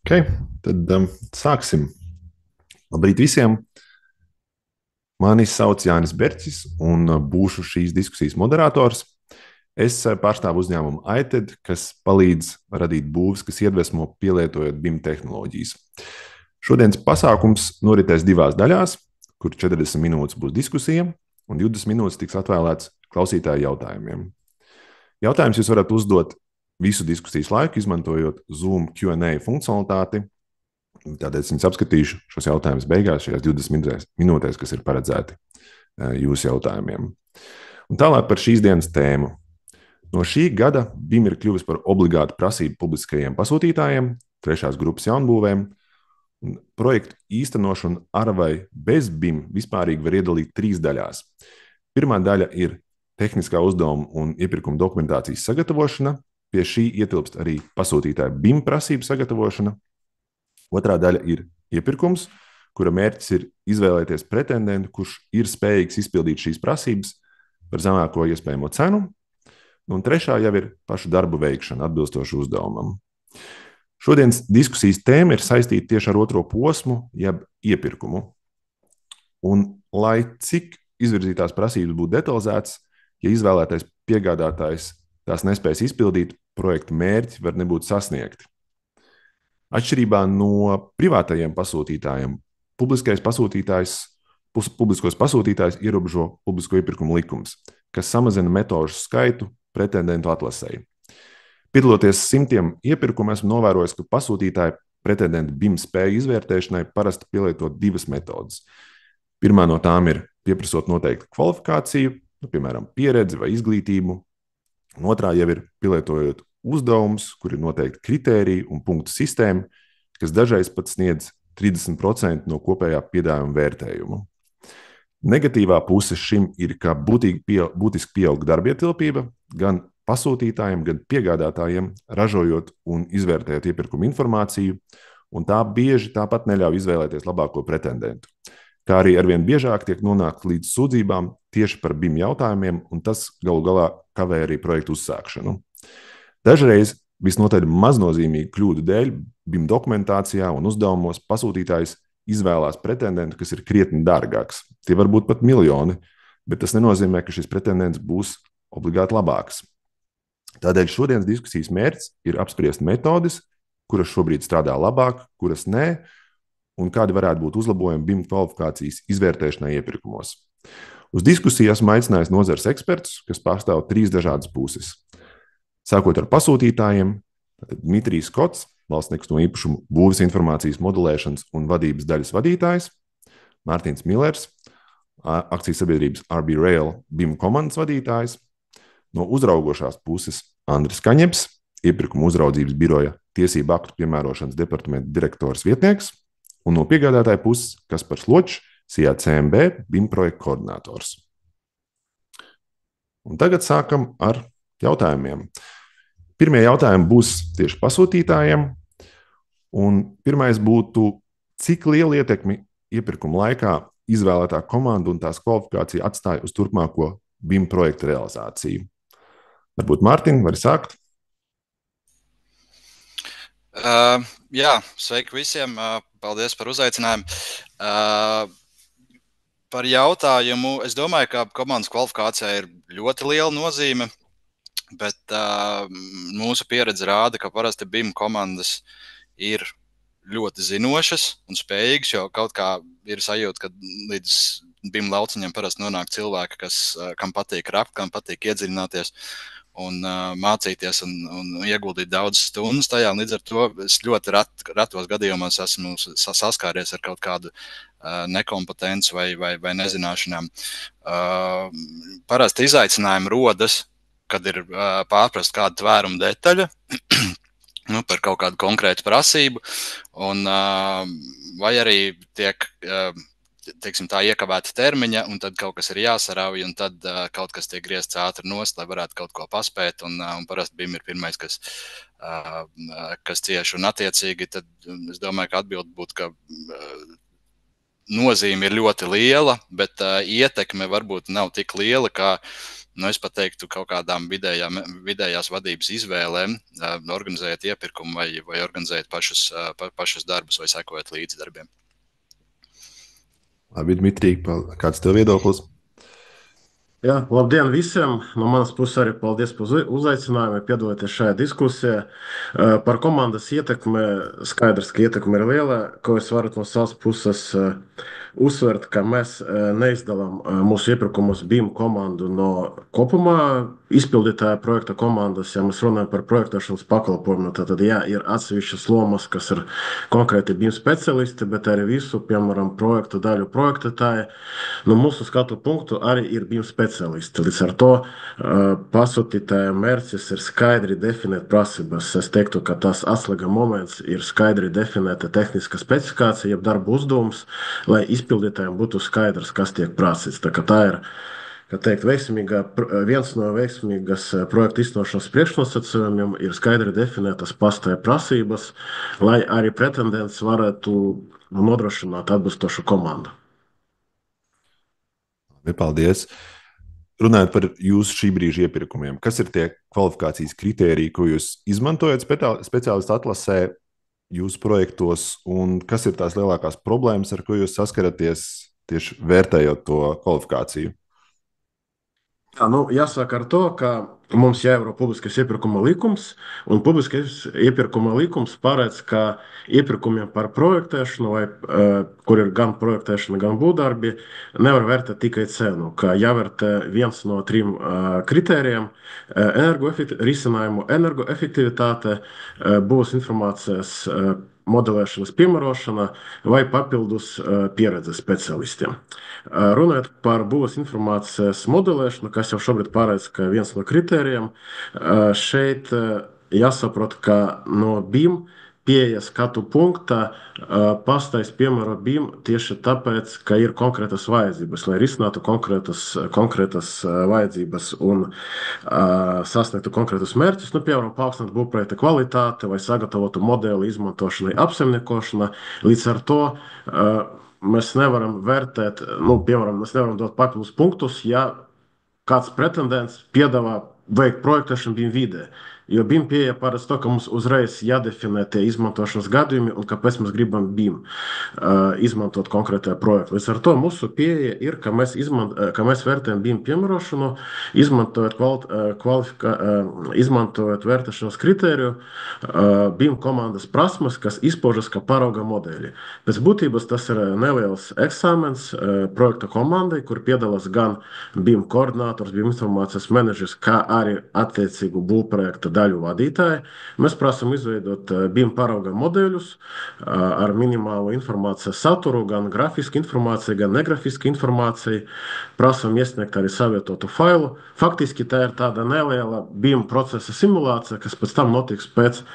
Ok, tad sāksim. Labrīt visiem! Mani sauc Jānis Bercis un būšu šīs diskusijas moderators. Es pārstāvu uzņēmumu iTED, kas palīdz radīt būvs, kas iedvesmo pielietojot BIM tehnoloģijas. Šodienas pasākums noritēs divās daļās, kur 40 minūtes būs diskusija un 20 minūtes tiks atvēlēts klausītāju jautājumiem. Jautājumus jūs varat uzdot visu diskusijas laiku, izmantojot Zoom Q&A funkcionalitāti. Tādēļ es apskatīšu šos jautājumus beigās, šajās 20 minūtēs, kas ir paredzēti jūsu jautājumiem. Un tālāk par šīs dienas tēmu. No šī gada BIM ir kļuvis par obligātu prasību publiskajiem pasūtītājiem, trešās grupas jaunbūvēm. Projektu īstenošanu ar vai bez BIM vispārīgi var iedalīt trīs daļās. Pirmā daļa ir tehniskā uzdevuma un iepirkuma dokumentācijas sagatavošana. Pie šī ietilpst arī pasūtītāja BIM prasību sagatavošana. Otrā daļa ir iepirkums, kura mērķis ir izvēlēties pretendentu, kurš ir spējīgs izpildīt šīs prasības par zemāko iespējamo cenu. Un trešā jau ir pašu darbu veikšana atbilstoši uzdevumam. Šodienas diskusijas tēma ir saistīta tieši ar otro posmu, jeb iepirkumu. Un lai cik izvirzītās prasības būtu detalizētas, ja izvēlētais piegādātājs tās nespēs izpildīt, projekta mērķi var nebūt sasniegti. Atšķirībā no privātajiem pasūtītājiem, publiskos pasūtītājus ierobežo publisko iepirkumu likums, kas samazina metožu skaitu pretendentu atlasēji. Piedaloties simtiem iepirkumu, esmu novērojis, ka pasūtītāji pretendentu BIM spēju izvērtēšanai parasti pielieto divas metodes. Pirmā no tām ir pieprasot noteiktu kvalifikāciju, piemēram, pieredzi vai izglītību. Un otrā jau ir pielietojot uzdevums, kur ir noteikti kritēriji un punktu sistēma, kas dažreiz pat sniedz 30% no kopējā piedāvājuma vērtējumu. Negatīvā puse šim ir, ka būtiski pieaug darbietilpība gan pasūtītājiem, gan piegādātājiem, ražojot un izvērtējot iepirkuma informāciju, un tā bieži tāpat neļauj izvēlēties labāko pretendentu. Kā arī arvien biežāk tiek nonākt līdz sūdzībām tieši par BIM jautājumiem, un tas galu galā kavē arī projektu uzsākšanu. Dažreiz visnotaļ maznozīmīgu kļūdu dēļ BIM dokumentācijā un uzdevumos pasūtītājs izvēlās pretendentu, kas ir krietni dārgāks. Tie var būt pat miljoni, bet tas nenozīmē, ka šis pretendents būs obligāti labāks. Tādēļ šodienas diskusijas mērķis ir apspriest metodes, kuras šobrīd strādā labāk, kuras nē, un kādi varētu būt uzlabojumi BIM kvalifikācijas izvērtēšanai iepirkumos. Uz diskusiju esmu aicinājis nozares ekspertus, kas pārstāv trīs dažādas puses. Sākot ar pasūtītājiem, Dmitrijs Kots, valsts nekustamo īpašumu būves informācijas modelēšanas un vadības daļas vadītājs, Mārtiņš Millers, akcijas sabiedrības RB Rail BIM komandas vadītājs, no uzraugošās puses Andris Kaņeps, iepirkuma uzraudzības biroja tiesību aktu piemērošanas departamenta direktors vietnieks, un no piegādātāja puses Kaspars Ločs, SIA CMB BIM projekta koordinators. Un tagad sākam ar jautājumiem. Pirmie jautājumi būs tieši pasūtītājiem. Un pirmais būtu, cik lielu ietekmi iepirkuma laikā izvēlētā komanda un tās kvalifikācija atstāja uz turpmāko BIM projekta realizāciju. Varbūt Mārtiņ, vari sākt? Jā, sveiki visiem. Paldies par uzaicinājumu. Par jautājumu. Es domāju, ka komandas kvalifikācijai ir ļoti liela nozīme. Bet mūsu pieredze rāda, ka parasti BIM komandas ir ļoti zinošas un spējīgas, jo kaut kā ir sajūta, ka līdz BIM lauciņiem parasti nonāk cilvēki, kam patīk rapt, kam patīk iedziļināties un mācīties un ieguldīt daudz stundas tajā. Līdz ar to es ļoti retos gadījumos esmu saskāries ar kaut kādu nekompetenci vai nezināšanām. Parasti izaicinājumi rodas, kad ir pārprast kādu tvērumu detaļu par kaut kādu konkrētu prasību, vai arī tiek tā iekavēta termiņa, un tad kaut kas ir jāsarauj, un tad kaut kas tiek griezts ātri nost, lai varētu kaut ko paspēt, un parasti BIM ir pirmais, kas cieš, un attiecīgi tad es domāju, ka atbilde būtu, ka nozīme ir ļoti liela, bet ietekme varbūt nav tik liela, kā Es pat teiktu, kaut kādām vidējās vadības izvēlēm, organizējot iepirkumu vai organizējot pašus darbus vai sekojot līdzi darbiem. Labi, Dmitrij, kāds tev viedoklis? Jā, labdien visiem! No manas puses arī paldies par uzaicinājumu, piedalīties šajā diskusijā. Par komandas ietekmi skaidrs, ka ietekme ir liela. Ko es varu no savas puses uzsvert, ka mēs neizdalām mūsu iepirkumus BIM komandu no kopumā izpildītāja projekta komandas. Ja mēs runājam par projektēšanas pakalpojumu, tad jā, ir atsevišķas lomas, kas ir konkrēti BIM speciālisti, bet arī visu, piemēram, projektu daļu projektētāji. No mūsu skatu punktu arī ir BIM speciālisti. Līdz ar to pasūtītāja mērķis ir skaidri definēt prasības. Es teiktu, ka tas atslēga moments ir skaidri definēta tehniska specifikācija, jeb darba uzdevums, lai izpildītājiem būtu skaidrs, kas tiek prasīts. Tā ir, kā teikt, viens no veiksmīgas projekta īstenošanas priekšnosacījumiem ir skaidri definētas pastāja prasības, lai arī pretendents varētu nodrošināt atbilstošu komandu. Paldies! Runājot par jūsu šī brīža iepirkumiem, kas ir tie kvalifikācijas kritēriji, ko jūs izmantojat speciālistu atlasē jūsu projektos, un kas ir tās lielākās problēmas, ar ko jūs saskaraties tieši vērtējot to kvalifikāciju? Jā, jāsāk ar to, ka mums jāievēro publiskais iepirkuma likums, un publiskais iepirkuma likums paredz, ka iepirkumiem par projektēšanu, kur ir gan projektēšana, gan būvdarbi, nevar vērtēt tikai cenu, ka jāvērtē viens no 3 kritērijiem - risinājumu energoefektivitāte, būs informācijas modelēšanas piemērošana vai papildus pieredze specialistiem. Runājot par būvniecības informācijas modelēšanu, kas jau šobrīd paredz, ka viens no kritērijiem, šeit jāsaprot, ka no BIM pieeja skatu punkta pastājas piemēro BIM tieši tāpēc, ka ir konkrētas vajadzības, lai risinātu konkrētas vajadzības un sasniegtu konkrētus mērķus, piemēram, paaugstināt būvprojekta kvalitāti vai sagatavotu modeli izmantošanai apsaimniekošanā. Līdz ar to mēs nevaram vērtēt, piemēram, mēs nevaram dot papildus punktus, ja kāds pretendents piedāvā veikt projektēšanu BIM vidē. Jo BIM pieeja paredz to, ka mums uzreiz jādefinē tie izmantošanas gadījumi un kāpēc mēs gribam BIM izmantot konkrētajā projektā. Līdz ar to mūsu pieeja ir, ka mēs vērtējam BIM piemērošanu, izmantojot vērtēšanas kritēriju BIM komandas prasmes, kas izpaužas kā parauga modeļi. Pēc būtības tas ir neliels eksāmens projekta komandai, kur piedalās gan BIM koordinators, BIM informācijas menedžers, kā arī attiecīgu būvprojekta daļu vadītāji. Mēs prasām izveidot BIM parauga modeļus ar minimālu informācijas saturu, gan grafisku informāciju, gan negrafisku informāciju. Prasām iesniegt arī savietotu failu. Faktiski tā ir tāda neliela BIM procesa simulācija, kas pēc tam notiks pēc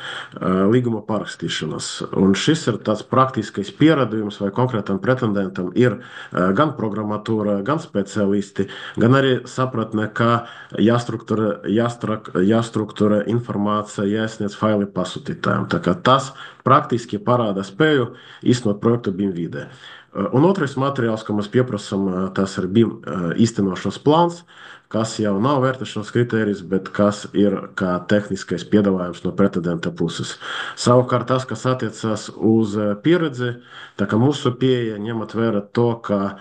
līguma parakstīšanas. Un šis ir tāds praktiskais pierādījums, vai konkrētam pretendentam ir gan programmatūra, gan speciālisti, gan arī sapratne, kā jāstrukturē informācija, jāsniedz faili pasūtītājiem. Tas praktiski parāda spēju īstenot projektu BIM vidē. Un otrais materiāls, ko mēs pieprasām, tas ir BIM īstenošanas plāns, kas jau nav vērtēšanas kritērijs, bet kas ir kā tehniskais piedāvājums no pretendenta puses. Savukārt tas, kas attiecas uz pieredzi, tā kā mūsu pieeja ņemot vērā to, ka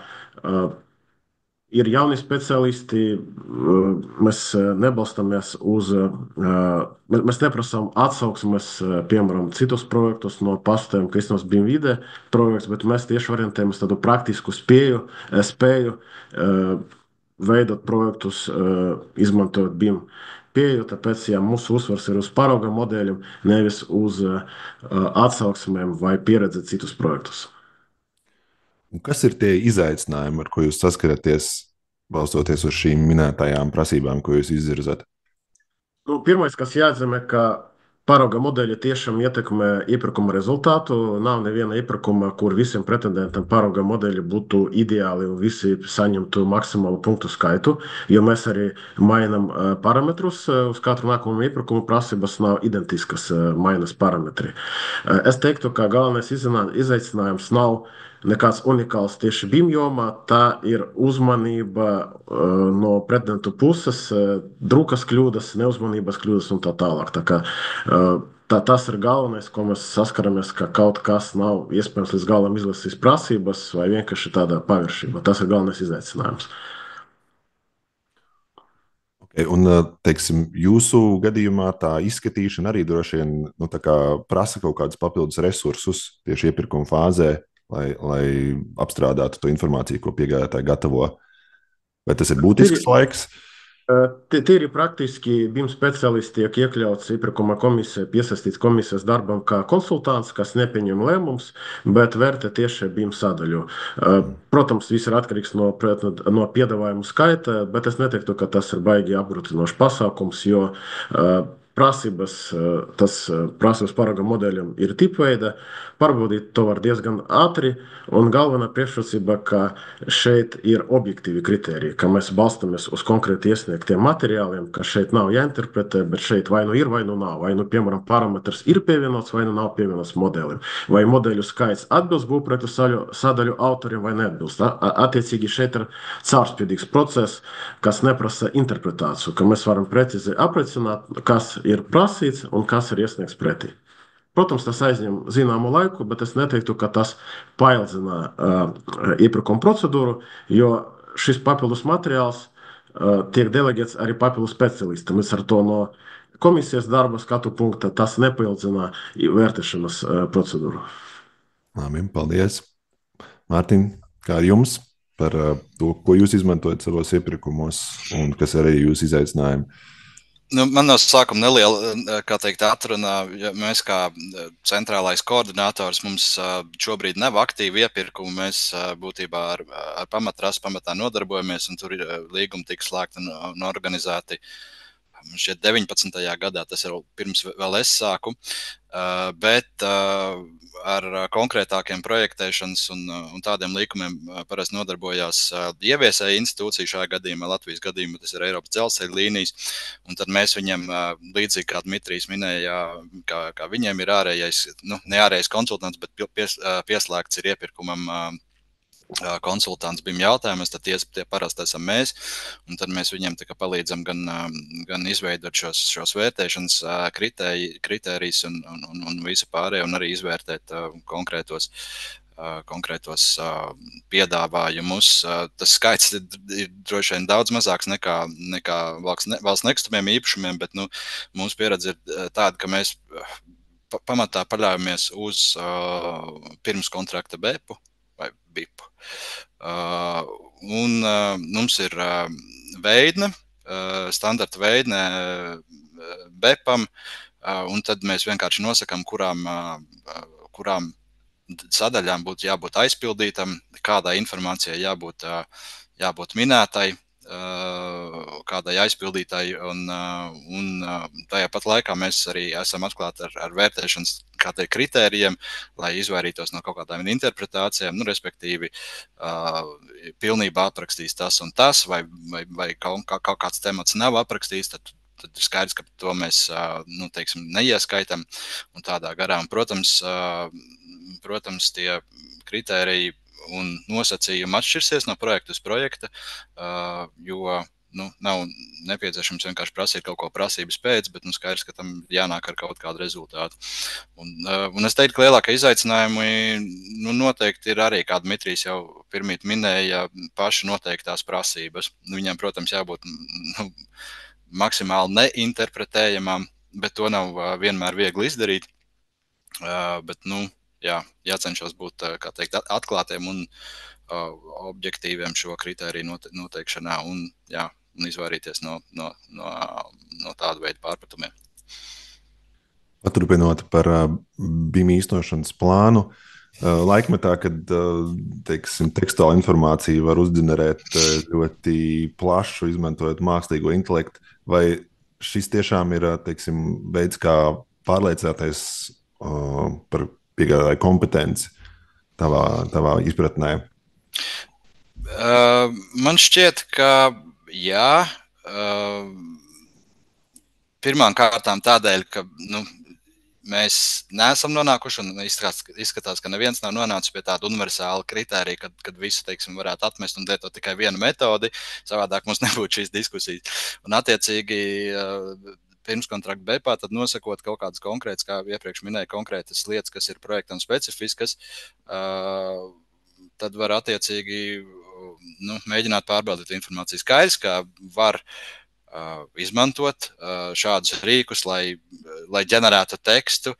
ir jauni speciālisti, mēs nebalstamies mēs neprasām atsauksmes, piemēram, citus projektus no pasūtējiem, ka iznos BIM vidē projekts, bet mēs tieši orientējamies tādu praktisku spēju veidot projektus, izmantojot BIM pieeju, tāpēc, mūsu uzsvars ir uz parauga modeļiem, nevis uz atsauksmēm vai pieredzi citus projektus. Un kas ir tie izaicinājumi, ar ko jūs saskaraties, balstoties uz šīm minētajām prasībām, ko jūs izvirzat? Pirmais, kas jāatzīmē, ka parauga modeļi tiešām ietekmē iepirkuma rezultātu. Nav neviena iepirkuma, kur visiem pretendentiem parauga modeļi būtu ideāli un visi saņemtu maksimālu punktu skaitu, jo mēs arī mainām parametrus. Uz katru nākamo iepirkumu prasības nav identiskas, mainas parametri. Es teiktu, ka galvenais izaicinājums nav nekāds unikāls tieši BIM jomā. Tā ir uzmanība no pretendentu puses, drukas kļūdas, neuzmanības kļūdas un tā tālāk. Tas ir galvenais, ko mēs saskaramies, ka kaut kas nav iespējams līdz galam izlasīt prasības vai vienkārši tāda paviršība. Tas ir galvenais izaicinājums. Un, teiksim, jūsu gadījumā tā izskatīšana arī droši vien prasa kaut kādus papildus resursus tieši iepirkuma fāzē, lai apstrādātu to informāciju, ko piegādātāji gatavo. Vai tas ir būtisks laiks? Tīri praktiski BIM speciālisti tiek iekļauts iepirkuma komisijā, piesaistīts komisijas darbam kā konsultants, kas nepieņem lēmumus, bet vērtē tieši BIM sadaļu. Protams, viss ir atkarīgs no piedāvājumu skaita, bet es neteiktu, ka tas ir baigi apgrūtinošs pasākums, jo tas prasības paraga modeļiem ir tipveida, pārbaudīt to var diezgan ātri, un galvenā priekšrocība, ka šeit ir objektīvi kriteriji, ka mēs balstamies uz konkrēti iesniegtiem materiāliem, ka šeit nav jāinterpretē, bet šeit vai nu ir, vai nu nav, vai nu, piemēram, parametrs ir pievienots, vai nu nav pievienots modelim, vai modeļu skaits atbilst būvprojektu sadaļu autoriem vai neatbilst. Attiecīgi šeit ir caurspīdīgs process, kas neprasa interpretāciju, ka mēs varam precīzi aprecināt, kas ir prasīts un kas ir iesniegts pretī. Protams, tas aizņem zināmu laiku, bet es neteiktu, ka tas paildzina iepirkuma procedūru, jo šis papildus materiāls tiek deleģēts arī papildus specialistam. Līdz ar to no komisijas darba skatu punkta tas nepaildzina vērtēšanas procedūru. Labi, paldies. Mārtiņ, kā ar jums par to, ko jūs izmantojat savos iepirkumos un kas arī jūs izaicinājumi? Man no sākuma neliela, kā teikt, atrunā, ja mēs kā centrālais koordinators, mums šobrīd nav aktīvi iepirkumi, mēs būtībā ar pamatrasu pamatā nodarbojamies, un tur līgumi tika slēgti un organizēti. Šķiet 19. gadā, tas ir pirms vēl es sāku, bet ar konkrētākiem projektēšanas un tādiem līkumiem parasti nodarbojās ieviesēja institūcija, šajā gadījumā Latvijas gadījumā tas ir Eiropas dzelzceļa līnijas, un tad mēs viņam, līdzīgi kā Dmitrijs minēja, kā viņiem ir ārējais, ne ārējais konsultants, bet pieslēgts ir iepirkumam konsultants BIM jautājumos, tad tie parasti esam mēs, un tad mēs viņiem palīdzam gan izveidot šos vērtēšanas kritērijus un visu pārējo, un arī izvērtēt konkrētos piedāvājumus. Tas skaits ir droši vien daudz mazāks nekā valsts nekustamiem īpašumiem, bet mūsu pieredze ir tāda, ka mēs pamatā paļaujamies uz pirms kontrakta BEP-u vai BIP. Un mums ir veidne, standarta veidne BEP-am, un tad mēs vienkārši nosakām, kurām sadaļām būtu jābūt aizpildītam, kādai informācijai jābūt minētai, kādai aizpildītai, un tajā pat laikā mēs arī esam atklāti ar vērtēšanas kritērijiem, lai izvairītos no kaut kādām interpretācijām, respektīvi pilnībā aprakstīs tas un tas, vai kaut kāds temats nav aprakstīts, tad ir skaidrs, ka to mēs neieskaitam un tādā garā. Un, protams, tie kritēriji un nosacījumi atšķirsies no projekta uz projekta, jo nav nepieciešams vienkārši prasīt kaut ko prasības pēc, bet skaidrs, ka tam jānāk ar kaut kādu rezultātu. Un es teiktu, ka lielākie izaicinājumi noteikti ir arī, kā Dmitrijs jau pirmīt minēja, paši noteiktās prasības. Viņām, protams, jābūt maksimāli neinterpretējamām, bet to nav vienmēr viegli izdarīt. Bet, jācenšas būt, kā teikt, atklātiem un objektīviem šo kritēriju noteikšanā un izvairīties no tāda veida pārpratumiem. Paturpinot par BIM īstenošanas plānu, laikmetā, kad tekstuāla informācija var uzģenerēt ļoti plašu, izmantojot mākslīgo intelektu, vai šis tiešām ir veids, kā pārliecināties par piegādātāju kompetenci tavā izpratnē? Man šķiet, ka jā, pirmām kārtām tādēļ, ka mēs neesam nonākuši, un izskatās, ka neviens nav nonācis pie tāda universāla kritērija, kad visu, teiksim, varētu atmest un lietot tikai vienu metodi. Savādāk mums nebūtu šīs diskusijas. Un, attiecīgi, pirms kontrakta BEPā, tad nosakot kaut kādas konkrētas, kā iepriekš minēju, konkrētas lietas, kas ir projektam specifiskas, tad var attiecīgi mēģināt pārbaudīt informāciju. Skaidrs, ka var izmantot šādus rīkus, lai ģenerētu tekstu,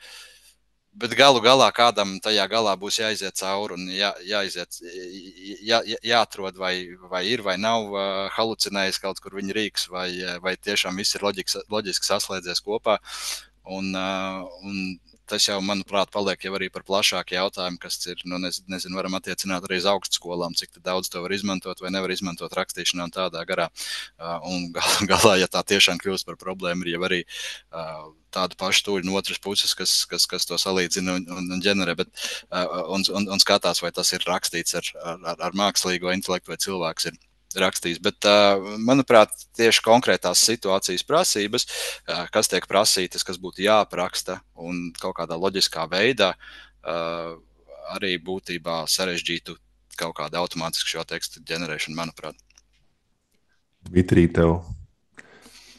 bet galu galā kādam tajā galā būs jāiziet cauri un jāatrod, vai ir vai nav halucinējis kaut kur viņa rīks, vai tiešām viss ir loģiski saslēdzies kopā. Un tas jau, manuprāt, paliek jau arī par plašāku jautājumu, kas ir, nezinu, varam attiecināt arī uz augstskolām, cik daudz to var izmantot vai nevar izmantot rakstīšanā un tādā garā. Un galā, ja tā tiešām kļūst par problēmu, ir jau arī tādu pašu tūļu no otras puses, kas to salīdzina un ģenerē, un skatās, vai tas ir rakstīts ar mākslīgo intelektu vai cilvēks ir rakstījis. Bet, manuprāt, tieši konkrētās situācijas prasības, kas tiek prasītas, kas būtu jāapraksta un kaut kādā loģiskā veidā, arī būtībā sarežģītu kaut kādu automātisku šo tekstu ģenerēšanu, manuprāt. Vitrī, tev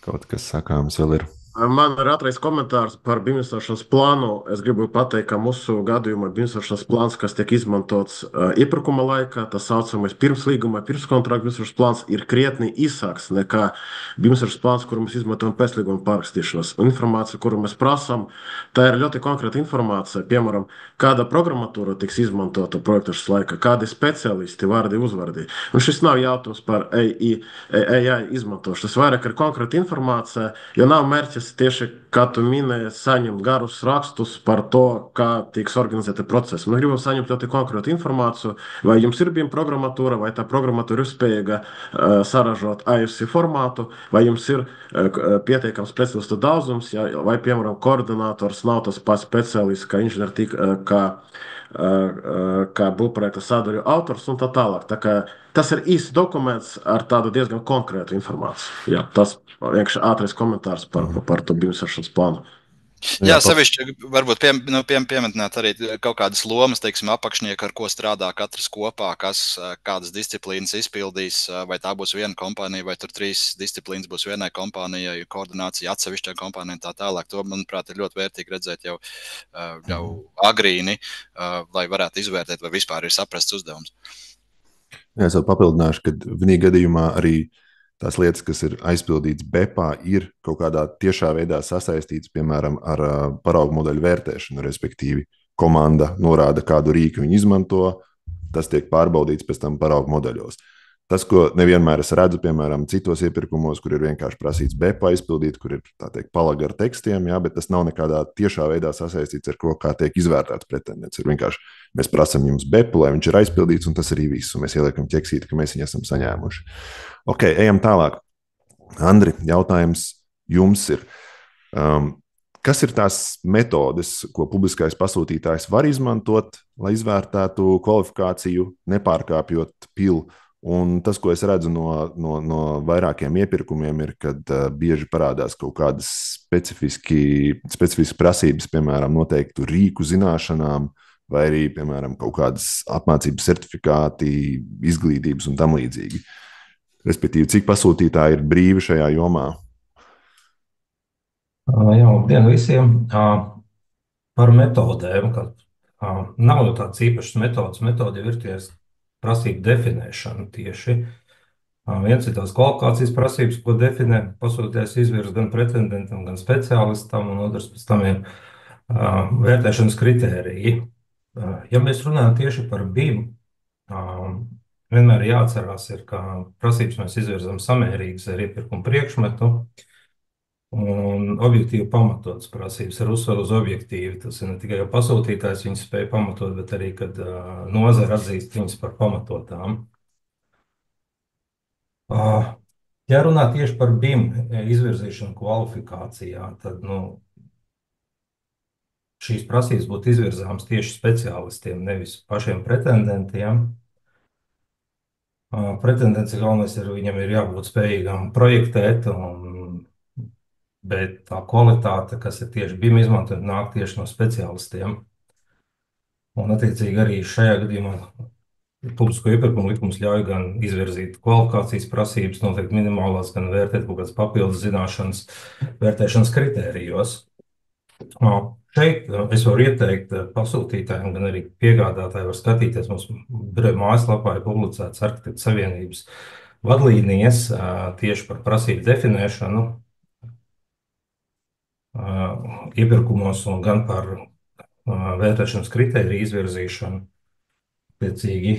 kaut kas sakāms vēl ir? Man ir ātrais komentārs par BIM izmantošanas plānu. Es gribu pateikt, ka mūsu gadījumā BIM izmantošanas plāns, kas tiek izmantots iepirkuma laikā, tas saucamais pirms līguma, pirms kontrakta BIM izmantošanas plāns, ir krietni īsāks nekā BIM izmantošanas plāns, kuru mēs izmantojam pēc līguma pārrakstīšanas. Un informācija, kuru mēs prasām, tā ir ļoti konkrēta informācija. Piemēram, kāda programmatūra tiks izmantota projektašanas laikā, kādi speciālisti, vārdi, uzvārdi. Un šis nav jautājums par AI izmantošanu. Tas vairāk ir konkrēta informācija, jo nav mērķis tieši, kā tu minēji, saņemt garus rakstus par to, kā tiks organizēti procesi. Mēs gribam saņemt ļoti konkrētu informāciju, vai jums ir BIM programmatūra, vai tā programmatūra ir spējīga saražot AFC formātu, vai jums ir pietiekams speciālistu daudzums, vai, piemēram, koordinators nav tas pats speciālists, kā inženieris, kā būvprojekta sadaļu autors un tā tālāk. Tā kā tas ir īsts dokuments ar tādu diezgan konkrētu informāciju. Jā, tas vienkārši ātrais komentārs par to BIM izmantošanas plānu. Jā, sevišķi varbūt pieminēt arī kaut kādas lomas, teiksim, apakšnieki, ar ko strādā katrs kopā, kādas disciplīnas izpildīs, vai tā būs viena kompānija, vai tur 3 disciplīnas būs vienai kompānijai, koordinācija atsevišķai kompānijai un tā tālāk. To, manuprāt, ir ļoti vērtīgi redzēt jau agrīni, lai varētu izvērtēt, vai vispār ir saprasts uzdevums. Jā, es vēl papildināšu, ka vienā gadījumā arī tās lietas, kas ir aizpildītas BEPā, ir kaut kādā tiešā veidā sasaistītas, piemēram, ar paraugu modeļu vērtēšanu, respektīvi komanda norāda, kādu rīku viņi izmanto, tas tiek pārbaudīts pēc tam paraugu modeļos. Tas, ko nevienmēr es redzu, piemēram, citos iepirkumos, kur ir vienkārši prasīts BEPā izpildīt, kur ir, tā teikt, palaga ar tekstiem, jā, bet tas nav nekādā tiešā veidā sasaistīts ar ko, kā tiek izvērtēts pretendents. Ir vienkārši, mēs prasam jums BEPu, lai viņš ir aizpildīts, un tas arī viss, un mēs ieliekam ķeksīti, ka mēs viņu esam saņēmuši. Ok, ejam tālāk. Andri, jautājums jums ir. Kas ir tās metodes, ko publiskais pasūtītājs var izmantot, lai izvērtētu kvalifikāciju, nepārkāpjot PIL? Un tas, ko es redzu no vairākiem iepirkumiem, ir, kad bieži parādās kaut kādas specifiskas prasības, piemēram, noteiktu rīku zināšanām, vai arī, piemēram, kaut kādas apmācības certifikāti, izglītības un tam līdzīgi. Respektīvi, cik pasūtītāji ir brīvi šajā jomā? Jā, labdien visiem. Par metodēm, ka nav jau tāds īpašs metodas. Metode ir ties prasību definēšana tieši. Viens ir tās kvalifikācijas prasības, ko definē pasūtītājs izvirs gan pretendentam, gan speciālistam, un otrs pēc tam ir vērtēšanas kritēriji. Ja mēs runājam tieši par BIM, vienmēr jāatcerās, ka prasības mēs izvirzam samērīgas ar iepirkumu priekšmetu, un objektīvi pamatotas prasības ar uzsvaru uz objektīvi. Tas ir ne tikai jau pasūtītājs viņas spēja pamatot, bet arī, kad nozara atzīst viņas par pamatotām. Ja runā tieši par BIM izvirzīšanu kvalifikācijā, tad šīs prasības būtu izvirzāmas tieši speciālistiem, nevis pašiem pretendentiem. Pretendents galvenais ir, viņam ir jābūt spējīgam projektēt un bet tā kvalitāte, kas ir tieši BIM izmantot, nāk tieši no speciālistiem. Un, attiecīgi, arī šajā gadījumā publisko iepirkumu likums ļauj gan izvirzīt kvalifikācijas prasības, noteikti minimālās, gan vērtēt kaut kādas papildus zināšanas vērtēšanas kritērijos. Šeit es varu ieteikt pasūtītājiem, gan arī piegādātāji var skatīties. Mums biroja mājaslapā ir publicētas Arhitektu savienības vadlīnijas tieši par prasību definēšanu iepirkumos un gan par vērtēšanas kritēriju izvirzīšanu. Tiecīgi,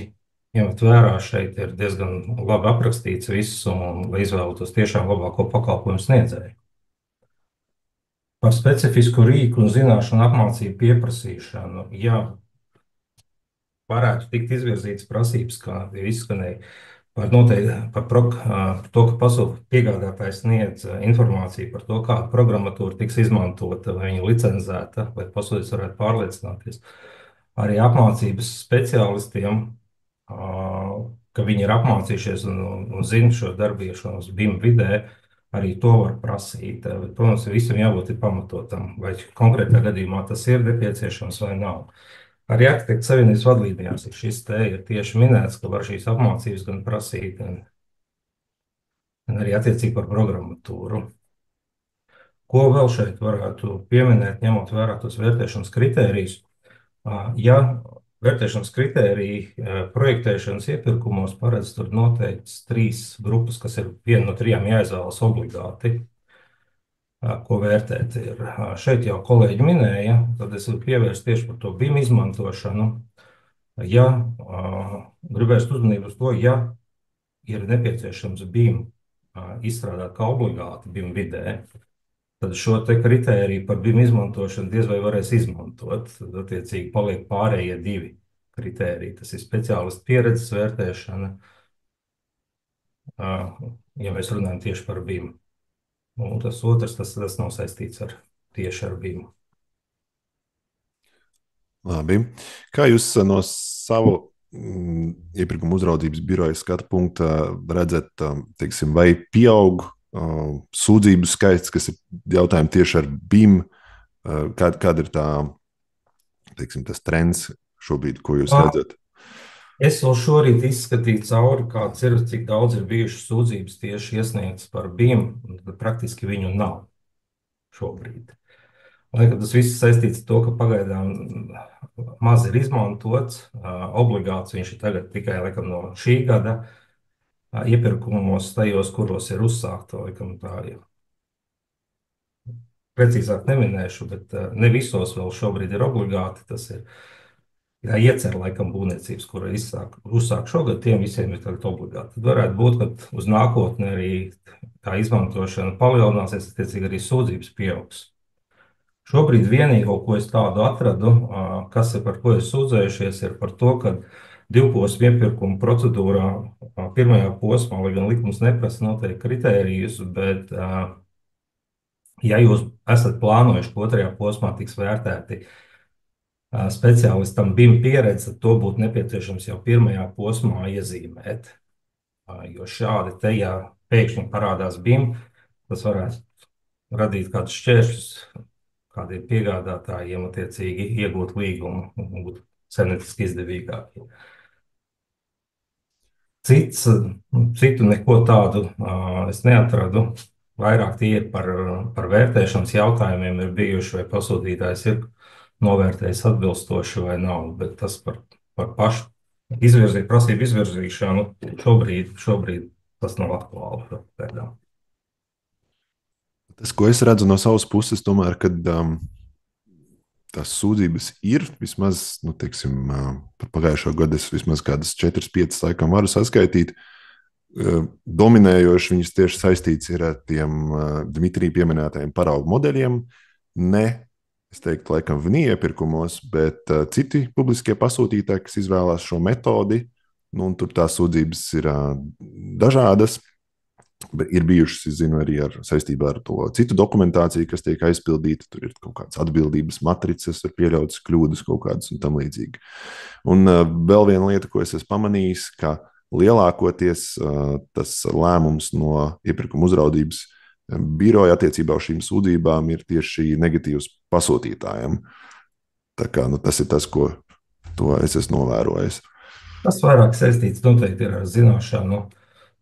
ņemot vērā, šeit ir diezgan labi aprakstīts viss, un lai izvēlētos tiešām labāko pakalpojumu sniedzēju. Par specifisku rīku un zināšanu apmācību pieprasīšanu, ja varētu tikt izvirzītas prasības, kā izskanēja, par to, ka pasūta piegādātājs sniedz informāciju par to, kāda programmatūra tiks izmantota, vai viņa licenzēta, lai pasūtījums varētu pārliecināties. Arī apmācības speciālistiem, ka viņi ir apmācījušies un zina šo darbiešanos BIM vidē, arī to var prasīt. Protams, visam jābūt pamatotam, vai konkrētā gadījumā tas ir nepieciešams vai nav. Arī Arhitektu savienības vadlīnijās šis te ir tieši minēts, ka var šīs apmācības gan prasīt, gan arī attiecīgi par programmatūru. Ko vēl šeit varētu pieminēt, ņemot vērā tos vērtēšanas kritērijus? Ja vērtēšanas kritēriji projektēšanas iepirkumos paredz tur noteikts 3 grupas, kas ir viena no 3 jāizvēlas obligāti, ko vērtēt ir. Šeit jau kolēģi minēja, tad es varu pievērst tieši par to BIM izmantošanu. Ja gribēst uzmanību uz to, ja ir nepieciešams BIM izstrādāt kā obligāti BIM vidē, tad šo te kritēriju par BIM izmantošanu diez vai varēs izmantot. Tad, attiecīgi, paliek pārējie 2 kritēriji. Tas ir speciālistu pieredzes vērtēšana, ja mēs runājam tieši par BIM. Un tas otrs, tas nav saistīts tieši ar BIM. Labi. Kā jūs no savu iepirkuma uzraudzības biroja skatu punkta redzat, teiksim, vai pieaug sūdzību skaits, kas ir jautājumi tieši ar BIM? Kāda ir tā, teiksim, tas trends šobrīd, ko jūs redzat? Es vēl šorīt izskatīju cauri, kāds ir, cik daudz ir bijušas sūdzības tieši iesniegtas par BIM, tad praktiski viņu nav šobrīd. Laikam tas viss saistīts ar to, ka pagaidām maz ir izmantots, obligāts viņš ir tagad tikai laikam no šī gada iepirkumos tajos, kuros ir uzsākta, laikam tā jau. Precīzāk neminēšu, bet ne visos vēl šobrīd ir obligāti, tas ir iecer, laikam, būvniecības, kura uzsāk šogad, tiem visiem ir tagad obligāti. Tad varētu būt, ka uz nākotni arī tā izmantošana palielināsies, attiecīgi arī sūdzības pieaugs. Šobrīd vienīgo, ko es tādu atradu, kas ir par ko es sūdzējušies, ir par to, ka divposmu iepirkuma procedūrā pirmajā posmā, lai gan likums neprasa noteikti kritērijus, bet ja jūs esat plānojuši, ka otrajā posmā tiks vērtēti speciālistam BIM pieredze, tad to būtu nepieciešams jau pirmajā posmā iezīmēt. Jo šādi te, ja pēkšņi parādās BIM, tas varētu radīt kādus šķēršļus kādiem piegādātājiem, attiecīgi iegūt līgumu un būt saimnieciski izdevīgāki. Citu neko tādu es neatradu. Vairāk tie ir par vērtēšanas jautājumiem ir bijuši, vai pasūtītājs ir novērtējis atbilstoši vai nav, bet tas par pašu prasību izvirzīšanu šobrīd tas nav aktuāli. Tas, ko es redzu no savas puses, tomēr, kad tās sūdzības ir vismaz, teiksim, par pagājušo gadu es vismaz kādas 4-5 laikam varu saskaitīt. Dominējoši viņas tieši saistīts ir ar tiem Dmitrija pieminētajiem paraugu modeļiem. Ne, es teiktu, laikam viņi iepirkumos, bet citi publiskie pasūtītāji, kas izvēlās šo metodi, un tur tās sūdzības ir dažādas. Ir bijušas, es zinu, arī saistībā ar to citu dokumentāciju, kas tiek aizpildīta. Tur ir kaut kādas atbildības matricas, ir pieļautas kļūdas kaut kādas un tam līdzīgi. Un vēl viena lieta, ko es esmu pamanījis, ka lielākoties tas lēmums no iepirkuma uzraudzības biroja attiecībā uz šīm sūdzībām ir tieši negatīvs pasūtītājiem. Tā kā, tas ir tas, ko es esmu novērojis. Tas vairāk saistīts noteikti ir ar zināšanu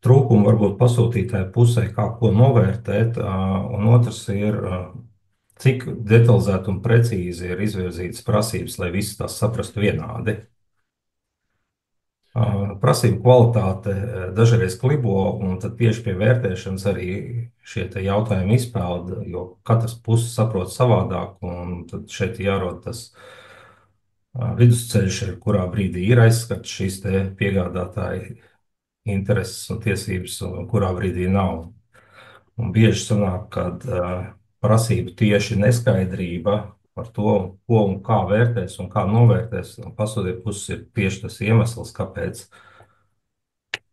trūkumu, varbūt pasūtītāju pusē, kā ko novērtēt, un otrs ir, cik detalizēti un precīzi ir izvirzītas prasības, lai visi tās saprastu vienādi. Prasību kvalitāte dažreiz klibo, un tad tieši pie vērtēšanas arī šie jautājumi izpelda, jo katrs puses saprot savādāk, un tad šeit jārod tas vidusceļš, kurā brīdī ir aizskats šīs piegādātāja intereses un tiesības, un kurā brīdī nav. Un bieži sanāk, kad prasību tieši neskaidrība par to, ko un kā vērtēs un kā novērtēs, un pasūtītāja puses ir tieši tas iemesls, kāpēc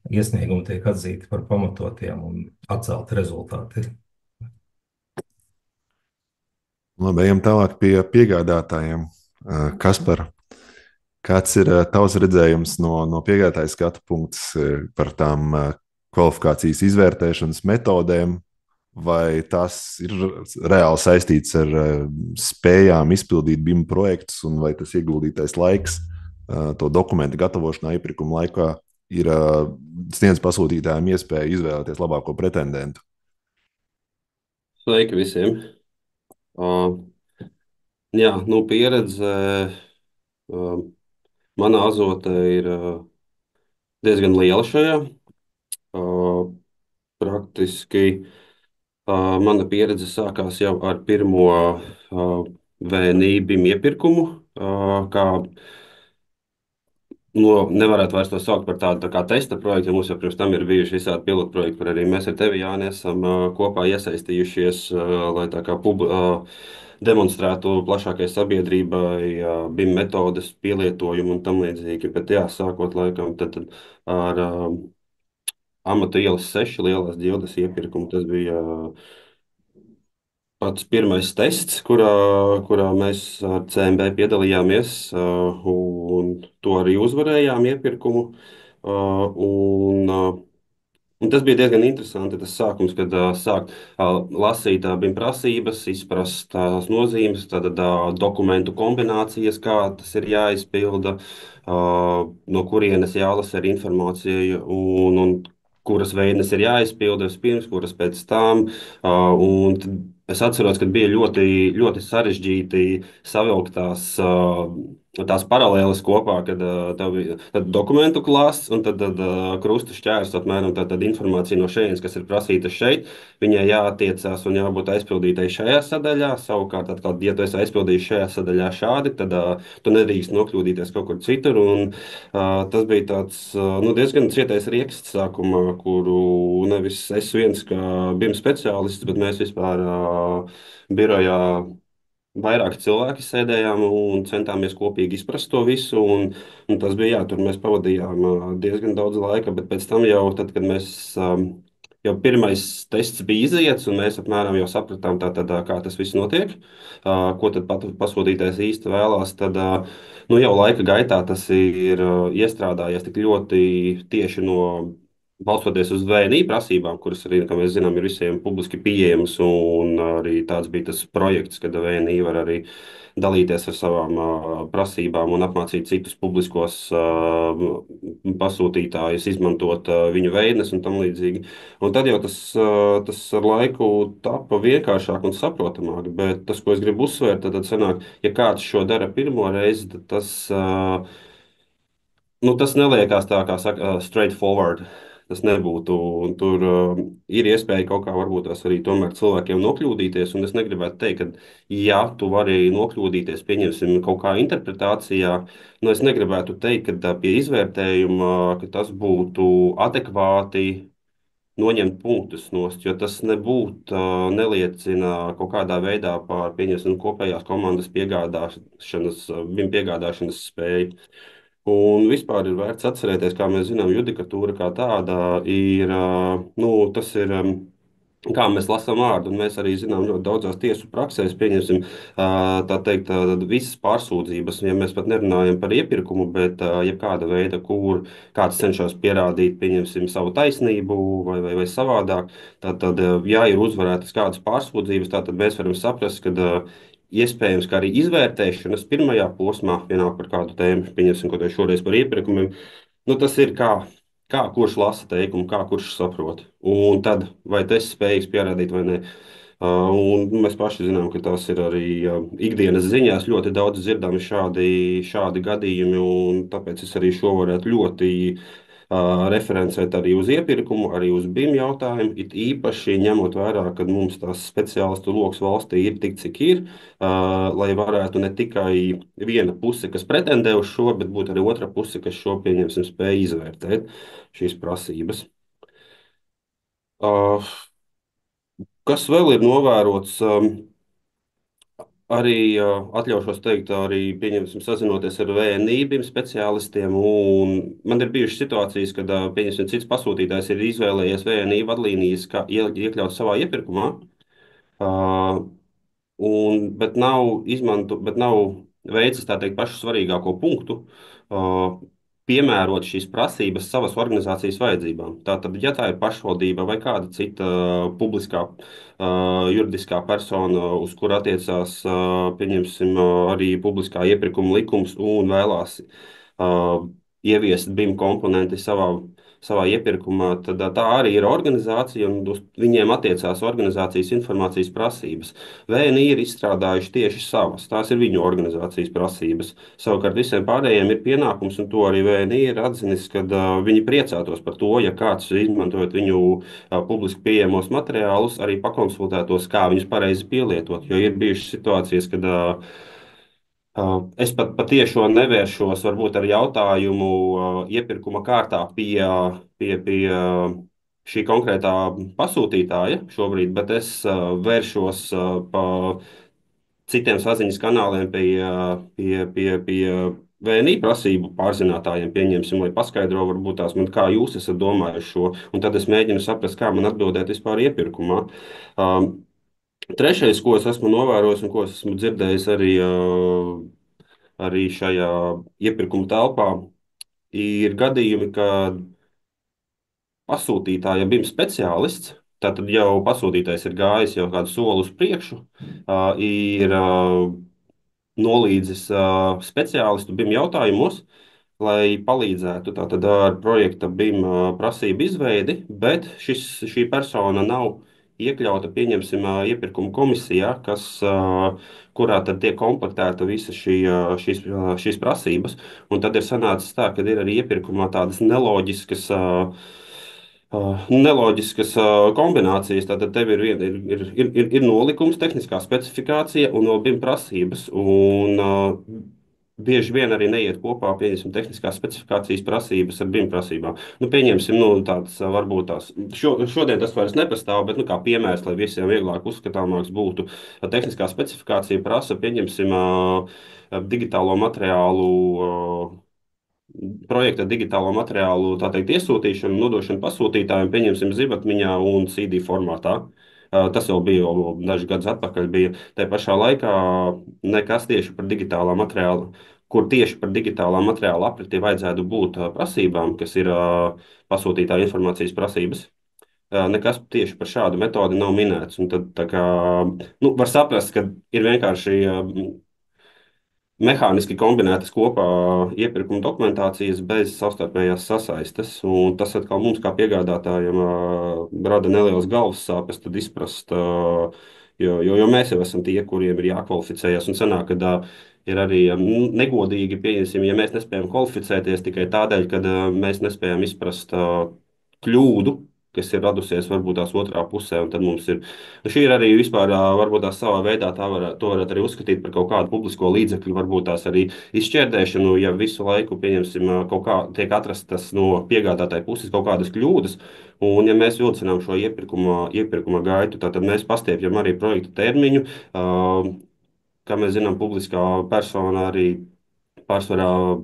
iesniegumi tiek atzīti par pamatotiem un atcelti rezultāti. Labi, ejam tālāk pie piegādātājiem. Kaspar, kāds ir tavs redzējums no piegādātāja skatu punkts par tām kvalifikācijas izvērtēšanas metodēm? Vai tas ir reāli saistīts ar spējām izpildīt BIM projektus, un vai tas ieguldītais laiks to dokumentu gatavošanā iepirkuma laikā ir sniedz pasūtītājiem iespēju izvēlēties labāko pretendentu? Sveiki visiem! Jā, pieredze manā azotē ir diezgan liela šajā. Praktiski mana pieredze sākās jau ar pirmo VNI BIM iepirkumu, kā nevarētu vairs to saukt par tādu kā testa projektu, jo mums jau pirms tam ir bijuši visādi pilotu projekti, kur arī mēs ar tevi, Jāni, esam kopā iesaistījušies, lai tā kā demonstrētu plašākai sabiedrībai BIM metodes pielietojumu un tam līdzīgi. Bet jā, sākot laikam tad ar Amata ielas 6 lielās ģildes iepirkumu, tas bija pats pirmais tests, kurā mēs ar CMB piedalījāmies, un to arī uzvarējām iepirkumu. Un tas bija diezgan interesanti, tas sākums, kad sāk lasīt BIM prasības, izprast tās nozīmes, tad dokumentu kombinācijas, kā tas ir jāizpilda, no kurienes jālasa ir informācija un kuras veidnes ir jāizpilda vispirms, kuras pēc tam. Un es atceros, ka bija ļoti, ļoti sarežģīti savilkt tās paralēles kopā, kad tev bija dokumentu klāsts un tad krusta šķērs, apmēram tad informācija no šejienes, kas ir prasīta šeit, viņai jāattiecās un jābūt aizpildītai šajā sadaļā. Savukārt, ja tu esi aizpildījis šajā sadaļā šādi, tad tu nedrīkst nokļūdīties kaut kur citur. Un, tas bija tāds diezgan cietais rieksts sākumā, kuru nevis es viens kā BIM speciālists, bet mēs vispār birojā vairāki cilvēki sēdējām un centāmies kopīgi izprast to visu. Un tas bija, jā, tur mēs pavadījām diezgan daudz laika, bet pēc tam jau, tad, kad mēs jau pirmais tests bija iziets, un mēs apmēram jau sapratām, kā tas viss notiek, ko tad pasūtītājs īsti vēlās, tad jau laika gaitā tas ir iestrādājies tik ļoti tieši balstoties uz VNI prasībām, kuras arī, kā mēs zinām, ir visiem publiski pieejamas, un arī tāds bija tas projekts, kad VNI var arī dalīties ar savām prasībām un apmācīt citus publiskos pasūtītājus, izmantot viņu veidnes un tam līdzīgi. Un tad jau tas ar laiku tapa vienkāršāk un saprotamāk, bet tas, ko es gribu uzsvērt, tad sanāk, ja kāds šo dara pirmo reizi, tad tas neliekās tā, kā saka, straightforward. Tas nebūtu. Tur ir iespēja kaut kā varbūt tās arī tomēr cilvēkiem nokļūdīties. Un es negribētu teikt, ka, ja tu vari nokļūdīties, pieņemsim, kaut kā interpretācijā, es negribētu teikt, ka pie izvērtējuma, ka tas būtu adekvāti noņemt punktus nost, jo tas nebūtu neliecina kaut kādā veidā par, pieņemsim, kopējās komandas piegādāšanas spēju. Un vispār ir vērts atcerēties, kā mēs zinām, judikatūra kā tāda ir, tas ir kā mēs lasām vārdu, un mēs arī zinām ļoti daudzās tiesu praksēs, pieņemsim, tā teikt, visas pārsūdzības, ja mēs pat nerunājam par iepirkumu, bet jebkāda veida, kur kāds cenšas pierādīt, pieņemsim, savu taisnību vai savādāk, tad, ja ir uzvarētas kādas pārsūdzības, tad mēs varam saprast, ka iespējams, ka arī izvērtēšanas pirmajā posmā, vienalga par kādu tēmu, pieņemsim, ko te šoreiz par iepirkumiem, nu, tas ir kā kurš lasa teikumu, kā kurš saprot. Un tad, vai tas ir spējīgs pierādīt vai nē. Un mēs paši zinām, ka tas ir arī ikdienas ziņās ļoti daudz dzirdami šādi gadījumi, un tāpēc es arī šo varētu ļoti referencēt arī uz iepirkumu, arī uz BIM jautājumu. It īpaši ņemot vērā, ka mums tās speciālistu lokus valstī ir tik, cik ir, lai varētu ne tikai viena puse, kas pretendē uz šo, bet būtu arī otra puse, kas šo pieņemsim spēj izvērtēt šīs prasības. Kas vēl ir novērots? Arī atļaušos teikt, arī pieņemsim, sazinoties ar VNI speciālistiem. Man ir bijušas situācijas, kad pieņemsim, cits pasūtītājs ir izvēlējies VNI vadlīnijas, kā iekļaut savā iepirkumā. Bet nav veicis tā teikt pašu svarīgāko punktu, piemērot šīs prasības savas organizācijas vajadzībām. Tātad, ja tā ir pašvaldība vai kāda cita publiskā juridiskā persona, uz kur attiecās, pieņemsim, arī publiskā iepirkuma likums un vēlās ieviest BIM komponenti savā iepirkumā, tad tā arī ir organizācija un uz viņiem attiecās organizācijas informācijas prasības. VNI ir izstrādājuši tieši savas, tās ir viņu organizācijas prasības. Savukārt visiem pārējiem ir pienākums, un to arī VNI ir atzinis, ka viņi priecātos par to, ja kāds izmantojot viņu publiski pieejamos materiālus, arī pakonsultētos, kā viņus pareizi pielietot. Jo ir bijušas situācijas, kad es patiešām nevēršos varbūt ar jautājumu iepirkuma kārtā pie šī konkrētā pasūtītāja šobrīd, bet es vēršos pa citiem saziņas kanāliem pie VNI prasību pārzinātājiem, pieņemsim, lai paskaidro, varbūt tās man, kā jūs esat domājuši šo, un tad es mēģinu saprast, kā man atbildēt vispār iepirkumā. Trešais, ko es esmu novērojis un ko es esmu dzirdējis arī šajā iepirkuma telpā, ir gadījumi, kad pasūtītāja BIM speciālists, tātad jau pasūtītājs ir gājis jau kādu soli uz priekšu, ir nolīdzis speciālistu BIM jautājumos, lai palīdzētu tātad ar projekta BIM prasību izveidi, bet šī persona nav iekļauta, pieņemsim, iepirkuma komisijā, kurā tad tiek komplektēta visa šīs prasības. Un tad ir sanācis tā, ka ir arī iepirkumā tādas neloģiskas kombinācijas. Tātad tev ir nolikums, tehniskā specifikācija un vēl BIM prasības. Bieži vien arī neiet kopā, pieņemsim, tehniskās specifikācijas prasības ar BIM prasībām. Nu, pieņemsim, tāds varbūt tās. Šodien tas vairs nepastāv, bet, kā piemērs, lai visiem vieglāk uzskatāmāks būtu, tehniskā specifikācija prasa, pieņemsim, digitālo materiālu. Projekta digitālo materiālu teikt, iesūtīšanu, nodošanu pasūtītājiem, pieņemsim, zibatmiņā un CD formātā. Tas jau bija dažus gadus atpakaļ. Tā pašā laikā nekas tieši par digitālā materiālu, kur tieši par digitālā materiāla apriti vajadzētu būt prasībām, kas ir pasūtītāja informācijas prasības. Nekas tieši par šādu metodi nav minēts. Un tad, var saprast, ka ir vienkārši mehāniski kombinētas kopā iepirkuma dokumentācijas bez savstarpējās sasaistes. Tas atkal mums, kā piegādātājiem, rada nelielas galvas sāpes, tad izprast, jo mēs jau esam tie, kuriem ir jākvalificējas. Un sanāk, ka ir arī negodīgi, pieņemsim, ja mēs nespējam kvalificēties tikai tādēļ, ka mēs nespējam izprast kļūdu, kas ir radusies varbūt tās otrā pusē, un tad mums ir. Šī ir arī vispār, varbūt tās savā veidā, to varētu arī uzskatīt par kaut kādu publisko līdzekļu, varbūt tās arī izšķērdēšanu, ja visu laiku, pieņemsim, kaut kā tiek atrastas no piegādātāja puses kaut kādas kļūdas, un ja mēs vilcinām šo iepirkuma gaitu, tad mēs pastiepjam arī projektu termiņu, kā mēs zinām, publiskā persona arī pārsvarā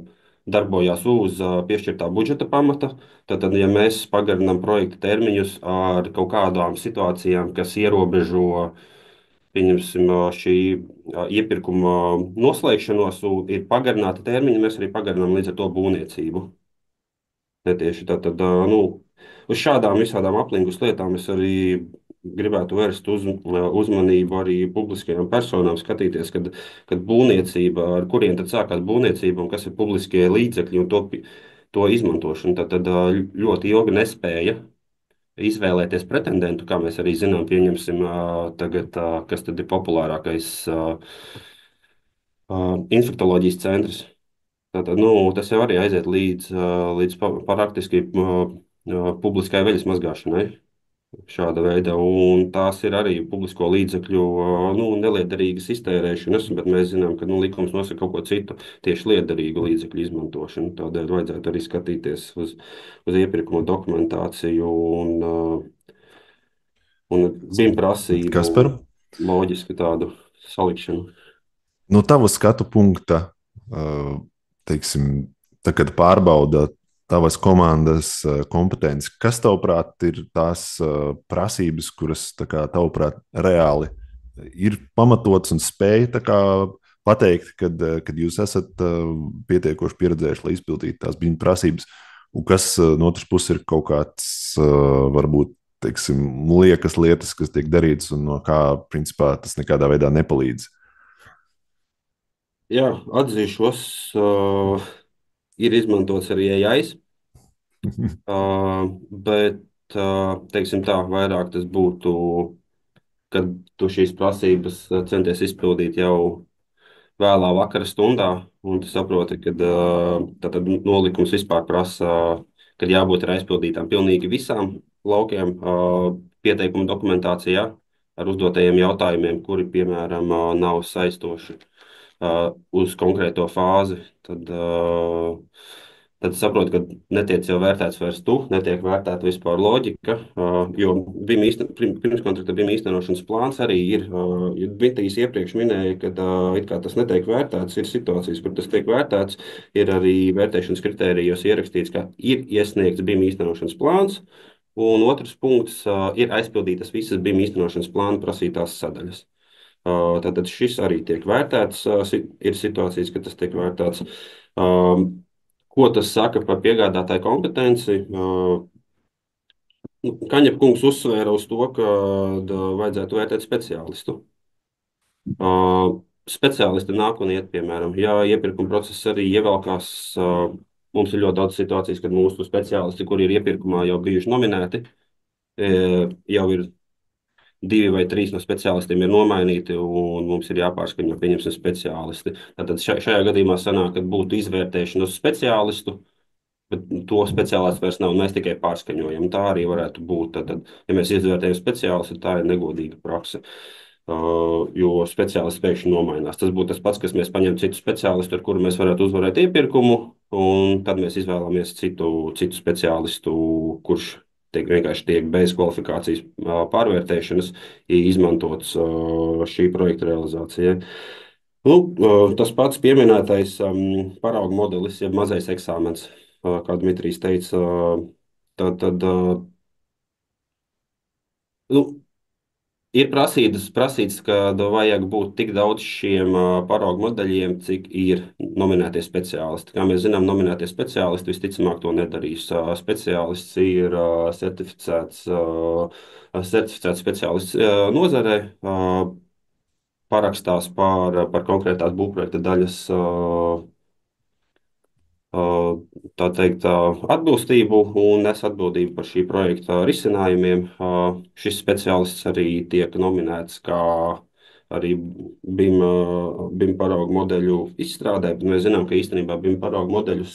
darbojās uz piešķirtā budžeta pamata. Tad, ja mēs pagarinām projekta termiņus ar kaut kādām situācijām, kas ierobežo, pieņemsim, šī iepirkuma noslēgšanos, un ir pagarināti termiņi, mēs arī pagarinām līdz ar to būvniecību. Netieši tātad, uz šādām visādām aplinkus lietām es arī gribētu vērst uzmanību arī publiskajām personām, skatīties, kad būvniecība, ar kuriem tad sākās būvniecība un kas ir publiskie līdzekļi un to izmantošana. Tad ļoti ilgi nespēja izvēlēties pretendentu, kā mēs arī zinām, pieņemsim tagad, kas tad ir populārākais infektoloģijas centrs. Tātad, tas jau arī aiziet līdz praktiski publiskai veļas mazgāšanai šāda veida, un tās ir arī publisko līdzekļu neliederīgas iztērēšanas, bet mēs zinām, ka likums nosaka kaut ko citu, tieši liederīgu līdzekļu izmantošanu. Tādēļ vajadzētu arī skatīties uz iepirkuma dokumentāciju un BIM prasību Kaspar? loģisku tādu salikšanu. No tava skatu punkta, teiksim, tā, kad pārbauda tavas komandas kompetenci, kas tavuprāt ir tās prasības, kuras tavuprāt reāli ir pamatotas un spēj pateikt, kad jūs esat pietiekoši pieredzējuši, lai izpildītu tās viņa prasības, un kas no otras puses ir kaut kāds varbūt, teiksim, liekas lietas, kas tiek darītas un no kā, principā, tas nekādā veidā nepalīdz. Jā, atzīšos, ir izmantots arī AI, bet, teiksim tā, vairāk tas būtu, kad tu šīs prasības centies izpildīt jau vēlā vakara stundā, un tu saproti, ka tātad nolikums vispār prasa, kad jābūt ir aizpildītām pilnīgi visām laukiem pieteikuma dokumentācijā ar uzdotajiem jautājumiem, kuri, piemēram, nav saistoši uz konkrēto fāzi, tad saprotu, ka netiek jau vērtēts vairs netiek vērtēta vispār loģika, jo pirmskontrakta BIM īstenošanas plāns arī ir, Dmitrijs iepriekš minēja, ka it kā tas netiek vērtēts, ir situācijas, kur tas tiek vērtēts, ir arī vērtēšanas kritērijos ierakstīts, ka ir iesniegts BIM īstenošanas plāns, un otrs punkts ir aizpildītas visas BIM īstenošanas plāna prasītās sadaļas. Tātad šis arī tiek vērtēts, ir situācijas, ka tas tiek vērtēts. Ko tas saka par piegādātāju kompetenci? Kaņepkungs kungs uzsvēra uz to, ka vajadzētu vērtēt speciālistu. Speciālisti nāk un iet, piemēram, ja iepirkuma process arī ievelkās, mums ir ļoti daudz situācijas, kad mūsu speciālisti, kuri ir iepirkumā jau bijuši nominēti, jau ir 2 vai 3 no speciālistiem ir nomainīti, un mums ir jāpārskaņo, pieņemsim, speciālisti. Tātad šajā gadījumā sanāk, ka būtu izvērtēšana uz speciālistu, bet to speciālistu vairs nav, un mēs tikai pārskaņojam. Tā arī varētu būt. Tātad, ja mēs izvērtējam speciālistu, tā ir negodīga prakse, jo speciālists pēkšņi nomainās. Tas būtu tas pats, kas mēs paņemam citu speciālistu, ar kuru mēs varētu uzvarēt iepirkumu, un tad mēs izvēlamies citu speciālistu, kurš vienkārši tiek bez kvalifikācijas pārvērtēšanas izmantots šī projekta realizācijai. Tas pats pieminētais paraugu modelis, jeb mazais eksāmens, kā Dmitrijs teica, tad ir prasīts, ka vajag būt tik daudz šiem paraugu modeļiem, cik ir nominētie speciālisti. Kā mēs zinām, nominētie speciālisti visticamāk to nedarīs. Speciālists ir certificēts speciālists nozarē, parakstās par konkrētās būvprojekta daļas tā teikt, atbilstību un nes atbildību par šī projekta risinājumiem. Šis speciālists arī tiek nominēts kā arī BIM paraugu modeļu izstrādē, bet mēs zinām, ka īstenībā BIM paraugu modeļus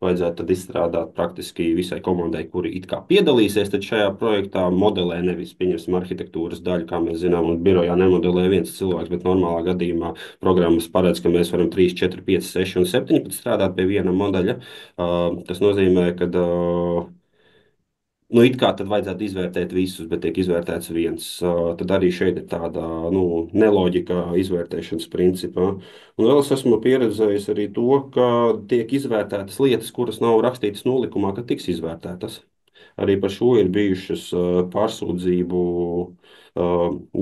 vajadzētu tad izstrādāt praktiski visai komandai, kuri it kā piedalīsies šajā projektā, modelē nevis, pieņemsim, arhitektūras daļu, kā mēs zinām, un birojā nemodelē viens cilvēks, bet normālā gadījumā programmas paredz, ka mēs varam 3, 4, 5, 6 un 17 strādāt pie viena modeļa. Tas nozīmē, ka It kā tad vajadzētu izvērtēt visus, bet tiek izvērtēts viens. Tad arī šeit ir tāda neloģika izvērtēšanas principā. Un vēl es esmu pieredzējis arī to, ka tiek izvērtētas lietas, kuras nav rakstītas nolikumā, ka tiks izvērtētas. Arī par šo ir bijušas pārsūdzību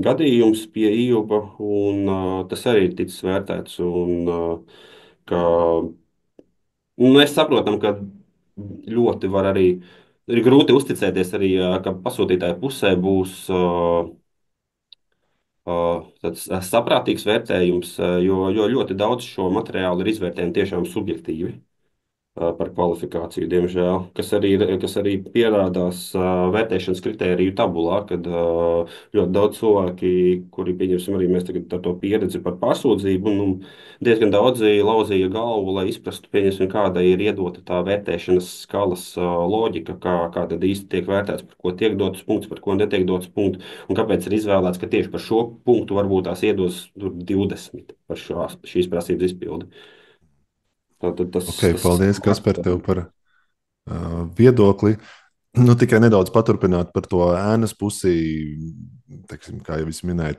gadījums pie IUBA, un tas arī ir ticis vērtēts. Ka, mēs saprotam, ka ļoti var arī. Ir grūti uzticēties arī, ka pasūtītāja pusē būs tāds saprātīgs vērtējums, jo ļoti daudz šo materiālu ir izvērtējumi tiešām subjektīvi par kvalifikāciju, diemžēl, kas arī pierādās vērtēšanas kritēriju tabulā, kad ļoti daudz cilvēki, kuri, pieņemsim, arī mēs tagad ar to pieredzi par pārsūdzību, diezgan daudzi lauzīja galvu, lai izprastu, pieņemsim, kāda ir iedota tā vērtēšanas skalas loģika, kā tad īsti tiek vērtēts, par ko tiek dots punkts, par ko netiek dots punkts, un kāpēc ir izvēlēts, ka tieši par šo punktu varbūt tās iedos 20 par šīs prasības izpildi. Paldies, Kasper, tev par viedokli. Tikai nedaudz paturpināt par to ēnas pusi, teiksim, kā jau es minēju,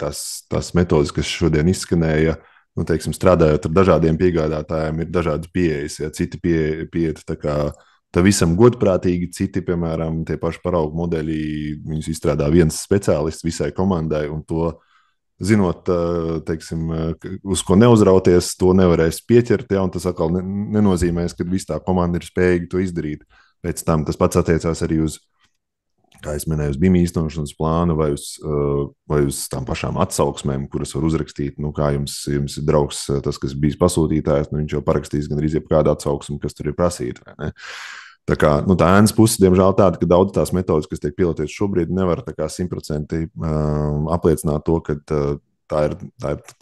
tās metodas, kas šodien izskanēja, strādājot ar dažādiem piegādātājiem, ir dažādas pieejas. Ja citi pieiet tā visam godprātīgi, citi, piemēram, tie paši paraugu modeļi, viņus izstrādā viens speciālists visai komandai, un to zinot, teiksim, uz ko neuzrauties, to nevarēs pieķert, ja, un tas atkal nenozīmēs, ka viss tā komanda ir spējīga to izdarīt. Pēc tam tas pats attiecās arī uz, kā es minēju, uz BIM īstenošanas plānu vai uz tām pašām atsauksmēm, kuras var uzrakstīt, kā jums ir draugs, tas, kas bijis pasūtītājs, viņš jau parakstīs gandrīz jebkādu atsauksmi, kas tur ir prasīta, vai ne? Tā ēnas puse, diemžēl, tāda, ka daudz tās metodas, kas tiek pilotētas šobrīd, nevar 100% apliecināt to, ka tā ir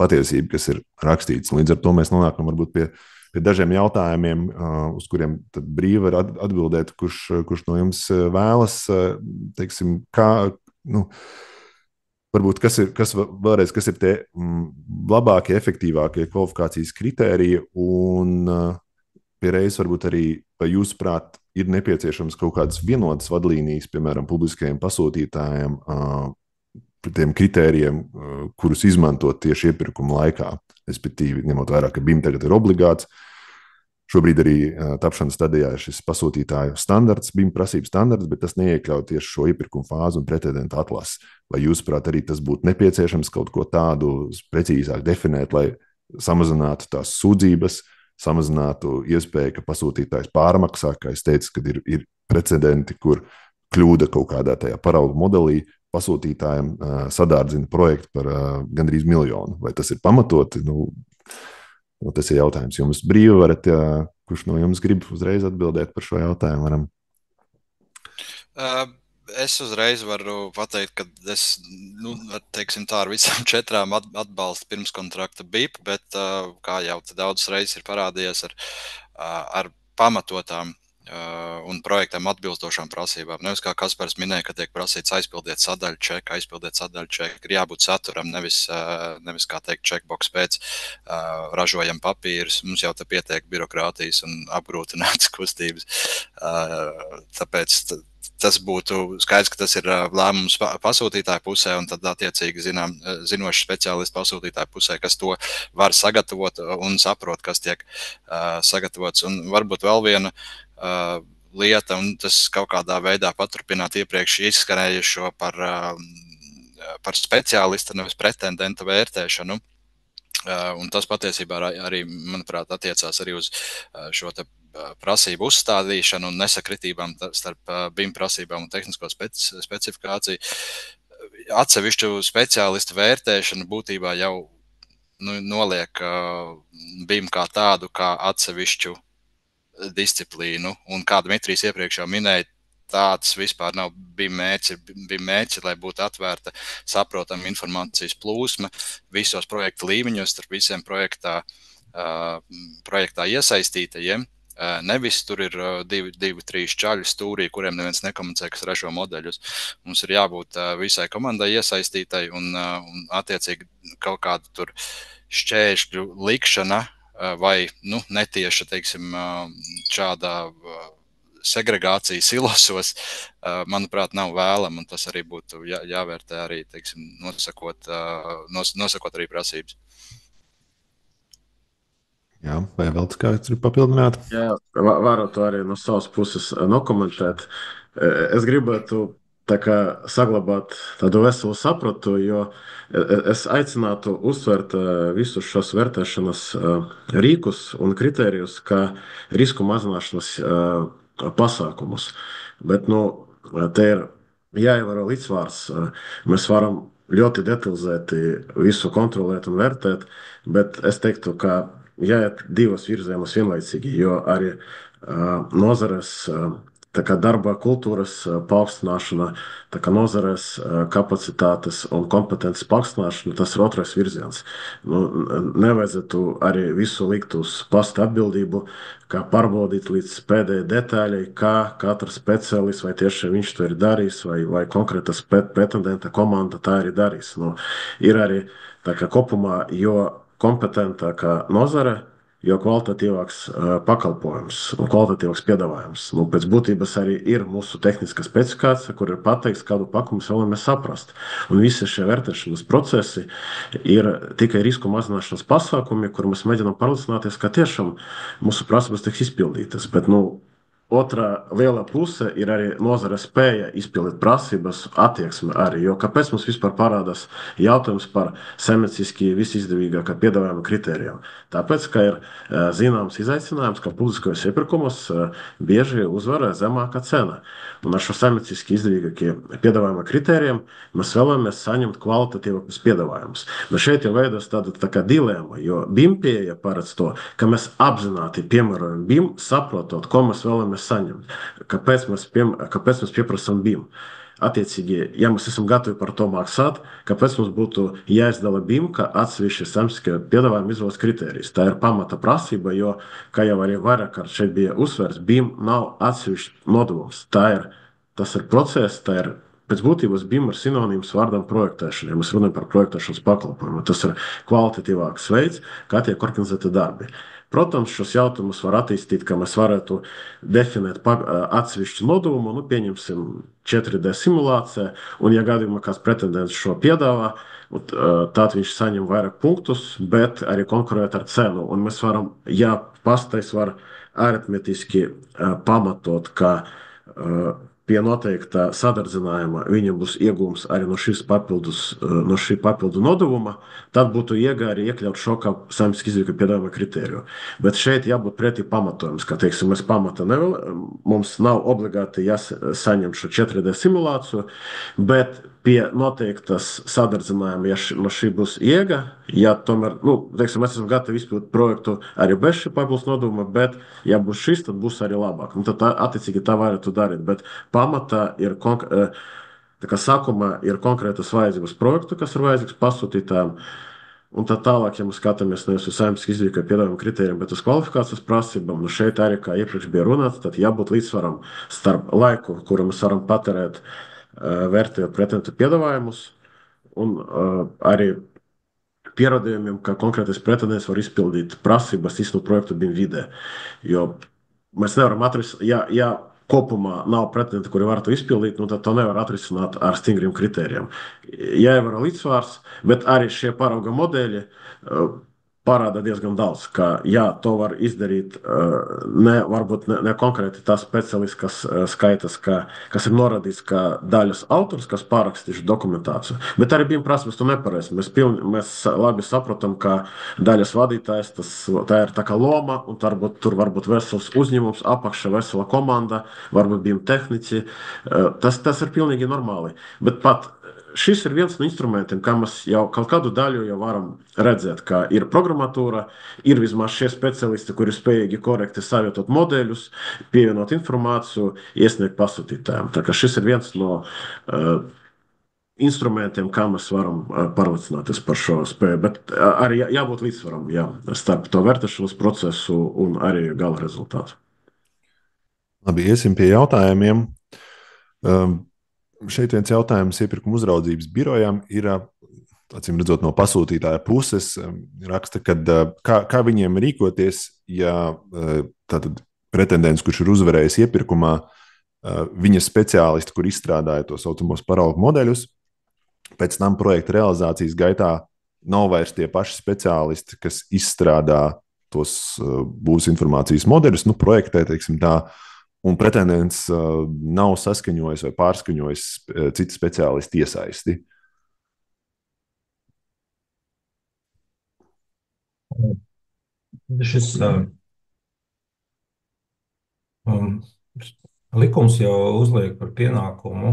patiesība, kas ir rakstīts. Līdz ar to mēs nonākam varbūt pie dažiem jautājumiem, uz kuriem brīvi var atbildēt, kurš no jums vēlas, teiksim, varbūt kas ir tie labākie, efektīvākie kvalifikācijas kritēriji un pierreiz varbūt arī, vai jūsuprāt, ir nepieciešams kaut kādas vienotas vadlīnijas, piemēram, publiskajiem pasūtītājiem, tiem kritērijiem, kurus izmantot tieši iepirkuma laikā, respektīvi, ņemot vērā, ka BIM tagad ir obligāts. Šobrīd arī tapšanas stadijā ir šis pasūtītāju standarts, BIM prasību standarts, bet tas neiekļauj tieši šo iepirkuma fāzi un pretendentu atlases. Vai jūsuprāt, arī tas būtu nepieciešams kaut ko tādu precīzāk definēt, lai samazinātu tās sūdzības, samazinātu iespēju, ka pasūtītājs pārmaksā, kā es teicu, kad ir precedenti, kur kļūda kaut kādā tajā paraugu modelī, pasūtītājiem sadārdzina projektu par gandrīz 1 miljonu. Vai tas ir pamatoti? Tas ir jautājums. Jums brīvi varat, kurš no jums grib uzreiz atbildēt par šo jautājumu? Varam. Es uzreiz varu pateikt, ka es, teiksim tā, ar visām 4 atbalstu pirmskontrakta BIP, bet, kā jau daudzas reizes ir parādījies, ar pamatotām un projektam atbilstošām prasībām. Nevis kā Kaspars minēja, ka tiek prasīts aizpildiet sadaļu čeku, ir jābūt saturam, nevis kā teikt, checkbox pēc ražojam papīrus. Mums jau te pietiek birokrātijas un apgrūtinātas kustības. Tāpēc tas būtu skaidrs, ka tas ir lēmums pasūtītāju pusē, un tad attiecīgi zinoši speciālisti pasūtītāju pusē, kas to var sagatavot un saprot, kas tiek sagatavots. Un varbūt vēl viena lieta, un tas kaut kādā veidā paturpināt iepriekš izskanējušo par speciālista, nevis pretendenta vērtēšanu. Un tas patiesībā arī, manuprāt, attiecās arī uz šo te prasību uzstādīšanu un nesakritībām starp BIM prasībām un tehnisko specifikāciju. Atsevišķu speciālistu vērtēšanu būtībā jau noliek BIM kā tādu, kā atsevišķu disciplīnu. Un kā Dmitrijs iepriekš jau minēja, tāds vispār nav BIM mērķi, lai būtu atvērta, saprotama informācijas plūsma visos projekta līmeņos, starp visiem projektā iesaistītajiem. Nevis tur ir 2-3 čaļi stūrī, kuriem neviens nekomunicē, kas ražo modeļus. Mums ir jābūt visai komandai iesaistītai un attiecīgi kaut kāda tur šķēršļu likšana vai netieša, teiksim, šādā segregācija silosos, manuprāt, nav vēlama, un tas arī būtu jāvērtē arī, teiksim, nosakot arī prasības. Jā, vai vēl kāds ir papildināt? Jā, varu to arī no savas puses nokomentēt. Es gribētu saglabāt tādu veselu sapratu, jo es aicinātu uzsvērt visus šos vērtēšanas rīkus un kritērijus kā risku mazināšanas pasākumus. Bet te ir jāievēro līdzsvars. Mēs varam ļoti detalizēti visu kontrolēt un vērtēt, bet es teiktu, ka jāiet divos virzienos vienlaicīgi, jo arī nozares darba kultūras paaugstināšana, nozares kapacitātes un kompetences paaugstināšana, tas ir otrais virziens. Nevajadzētu arī visu likt uz pasta atbildību, kā pārbaudīt līdz pēdējai detaļai, kā katrs speciālists, vai tieši viņš to ir darījis, vai konkrētas pretendenta komanda tā arī darīs. Ir arī kopumā, jo kompetentākā nozare, jo kvalitatīvāks pakalpojums un kvalitatīvāks piedāvājums. Pēc būtības arī ir mūsu tehniskā specifikācija, kur ir pateikts, kādu pakumu vēlamies saprast. Un visi šie vērtēšanas procesi ir tikai risku mazināšanas pasākumi, kur mēs mēģinām pārliecināties, ka tiešām mūsu prasības tiks izpildītas. Bet, otrā liela puse ir arī nozare spēja izpildīt prasības, attieksme arī. Jo kāpēc mums vispār parādās jautājums par saimnieciski visizdevīgākā piedāvājuma kritērijiem? Tāpēc, ka ir zināms izaicinājums, ka publiskajos iepirkumos bieži uzvar zemākā cena. Un ar šo saimnieciski izdevīgākie piedāvājuma kritērijiem mēs vēlamies saņemt kvalitatīvākus piedāvājumus. Bet šeit jau veidos tāda dilema, jo BIM pieeja paredz to, ka mēs apzināti piemērojam BIM, saprotot, ko mēs vēlamies saņemt. Kāpēc mēs pieprasām BIM? Attiecīgi, ja mēs esam gatavi par to maksāt, kāpēc mums būtu jāizdala BIM, kā atsevišķi saimnieciskie piedāvājuma izvēles kritērijas? Tā ir pamata prasība, jo, kā jau arī vairāk kārt šeit bija uzsvērts, BIM nav atsevišķs nodevums. Tas ir process, pēc būtības BIM ir sinonīms vārdam projektēšana. Ja mēs runājam par projektēšanas pakalpojumu, tas ir kvalitatīvāks veids, kā tiek organizēti darbi. Protams, šos jautājumus var attīstīt, ka mēs varētu definēt atsevišķu nodevumu, pieņemsim 4D simulācija, un ja gadījumā kāds pretendents šo piedāvā, tad viņš saņem vairāk punktus, bet arī konkurēt ar cenu. Un mēs varam, ja pastais var aritmetiski pamatot, ka pie noteikta sadardzinājuma viņam būs iegūms arī no šī papildu nodevuma, tad būtu iegā arī iekļaut šo kā saimnieciski izdevīgā piedāvājuma kritēriju. Bet šeit jābūt pretī pamatojums, ka, teiksim, mēs pamata mums nav obligāti jāsaņem šo 4D simulāciju, bet pie noteiktas sadardzinājuma, ja no šī būs iega, ja tomēr, teiksim, mēs esam gatavi izpildīt projektu arī bez šī papildus nodevuma, bet ja būs šis, tad būs arī labāk. Tad attiecīgi tā varētu darīt, bet pamatā ir sākumā ir konkrētas vajadzības projektu, kas ir vajadzīgs pasūtītājiem, un tad tālāk, ja mēs skatāmies nevis uz saimnieciski izdevīgā piedāvājuma kritērijiem, bet uz kvalifikācijas prasībām, šeit arī, kā iepriekš bija runāts, tad jābūt līdzsvaram starp laiku, kuru mēs varam patērēt vērtējot pretendentu piedāvājumus, un arī pierādījumiem, ka konkrētais pretendents var izpildīt prasības īstenot projektu BIM vidē. Jo mēs nevaram atrisināt, ja kopumā nav pretendenti, kuri var to izpildīt, tad to nevar atrisināt ar stingriem kritērijiem. Jāievēro līdzsvars, bet arī šie parauga modeļi parāda diezgan daudz, ka to var izdarīt varbūt ne konkrēti tas speciālists, kas skaitas, kas ir norādīts kā daļas autors, kas pārakstījuši dokumentāciju. Bet arī BIM prasības to nepareizi. Mēs labi saprotam, ka daļas vadītājs, tā ir tā kā loma, un tur varbūt vesels uzņēmums, apakša vesela komanda, varbūt BIM tehnici. Tas ir pilnīgi normāli. Bet pat šis ir viens no instrumentiem, kā mēs jau kaut kādu daļu jau varam redzēt, ka ir programmatūra, ir vismaz šie speciālisti, kuri spējīgi korekti savietot modeļus, pievienot informāciju, iesniegt pasūtītājiem. Tā kā šis ir viens no instrumentiem, kā mēs varam pārliecināties par šo spēju, bet arī jābūt līdzsvaram starp to vērtēšanas procesu un arī gala rezultātu. Labi, iesim pie jautājumiem. Šeit viens jautājums iepirkuma uzraudzības birojām ir, acīm redzot, no pasūtītāja puses, raksta, ka kā viņiem rīkoties, ja tātad pretendents, kurš ir uzvarējis iepirkumā, viņa speciālisti, kur izstrādāja tos saucamos paraugu modeļus, pēc tam projekta realizācijas gaitā nav vairs tie paši speciālisti, kas izstrādā tos būvs informācijas modeļus, projektē, teiksim tā, un pretendents nav saskaņojis vai pārskaņojis citu speciālistu iesaisti. Šis likums jau uzliek par pienākumu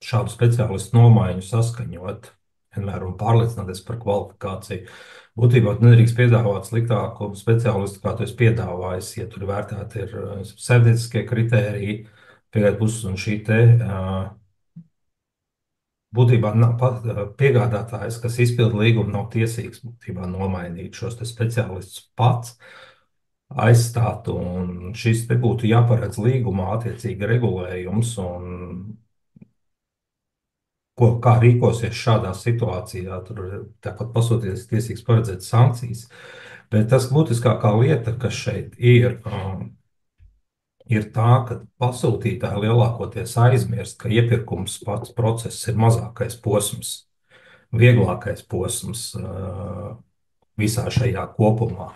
šādu speciālistu nomaiņu saskaņot vienmēr un pārliecināties par kvalifikāciju. Būtībā nedrīkst piedāvāt sliktāku speciālistu, kā tu esi piedāvājis, ja tur vērtēti ir saimnieciskie kritēriji, piegādā puses un šī te būtībā piegādātājs, kas izpilda līgumu, nav tiesīgs būtībā nomainīt šos te speciālistus pats, aizstāt, un šis te būtu jāparedz līgumā attiecīgi regulējums, un kā rīkosies šādā situācijā. Tur tāpat pasūtīties tiesīgs paredzēt sankcijas. Bet tas būtiskākā lieta, kas šeit ir tā, ka pasūtītāji lielākoties aizmirst, ka iepirkums pats process ir mazākais posms, vieglākais posms visā šajā kopumā.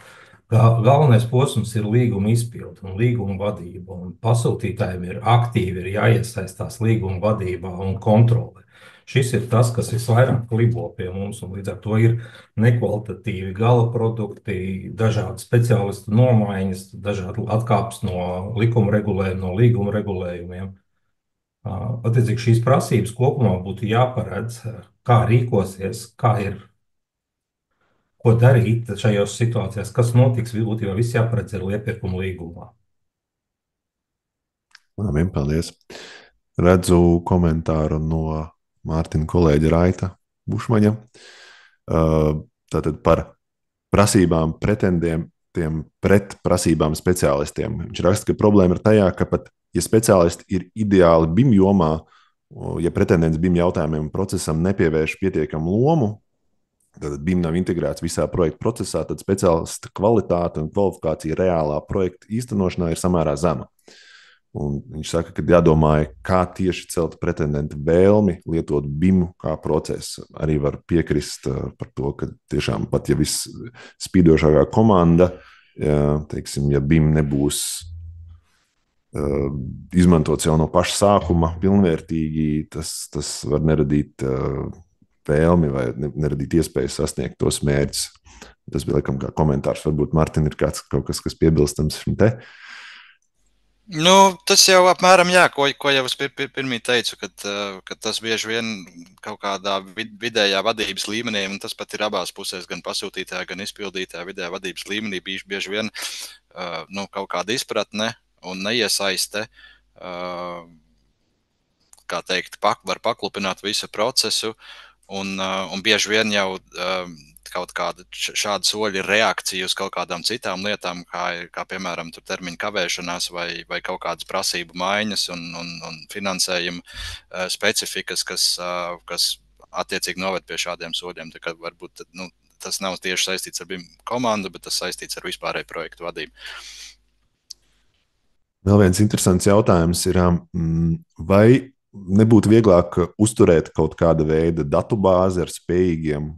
Galvenais posms ir līguma izpilde un līguma vadība, un pasūtītājiem ir aktīvi jāiesaistās līguma vadībā un kontrole. Šis ir tas, kas visvairāk libo pie mums, un līdz ar to ir nekvalitatīvi gala produkti, dažādi speciālistu nomaiņas, dažādi atkāpes no likuma regulējuma, no līguma regulējumiem. Attiecīgi šīs prasības kopumā būtu jāparedz, kā rīkosies, ko darīt šajās situācijās, kas notiks, būtībā viss jāparedz ir iepirkuma līgumā. Labi, paldies. Redzu komentāru no Mārtiņa kolēģa Raita Bušmaņa. Tātad par prasībām pretendentiem pret prasībām speciālistiem. Viņš raksta, ka problēma ir tajā, ka pat, ja speciālisti ir ideāli BIM jomā, ja pretendents BIM jautājumiem un procesam nepievērš pietiekamu lomu, tad BIM nav integrēts visā projekta procesā, tad speciālista kvalitāte un kvalifikācija reālā projekta īstenošanā ir samērā zema. Un viņš saka, ka jādomā, kā tieši celt pretendentu vēlmi lietot BIM kā procesu. Arī var piekrist par to, ka tiešām pat ja viss spīdošākā komanda, teiksim, ja BIM nebūs izmantots jau no paša sākuma pilnvērtīgi, tas var neradīt vēlmi vai neradīt iespēju sasniegt tos mērķus. Tas bija laikam kā komentārs. Varbūt Martin ir kaut kas, kas piebilstams šim te. Tas jau apmēram, ko jau es pirmī teicu, ka tas bieži vien kaut kādā vidējā vadības līmenī, un tas pat ir abās pusēs, gan pasūtītāja, gan izpildītāja vidējā vadības līmenī, bieži vien kaut kāda izpratne un neiesaiste, kā teikt, var paklupināt visu procesu, un bieži vien jau kaut kāda šāda soļa ir reakcija uz kaut kādām citām lietām, kā piemēram termiņu kavēšanās vai kaut kādas prasību maiņas un finansējuma specifikas, kas attiecīgi noved pie šādiem soļiem. Tā kā varbūt tas nav tieši saistīts ar BIM komandu, bet tas saistīts ar vispārēju projektu vadību. Vēl viens interesants jautājums ir, vai nebūtu vieglāk uzturēt kaut kāda veida datubāzi ar spējīgiem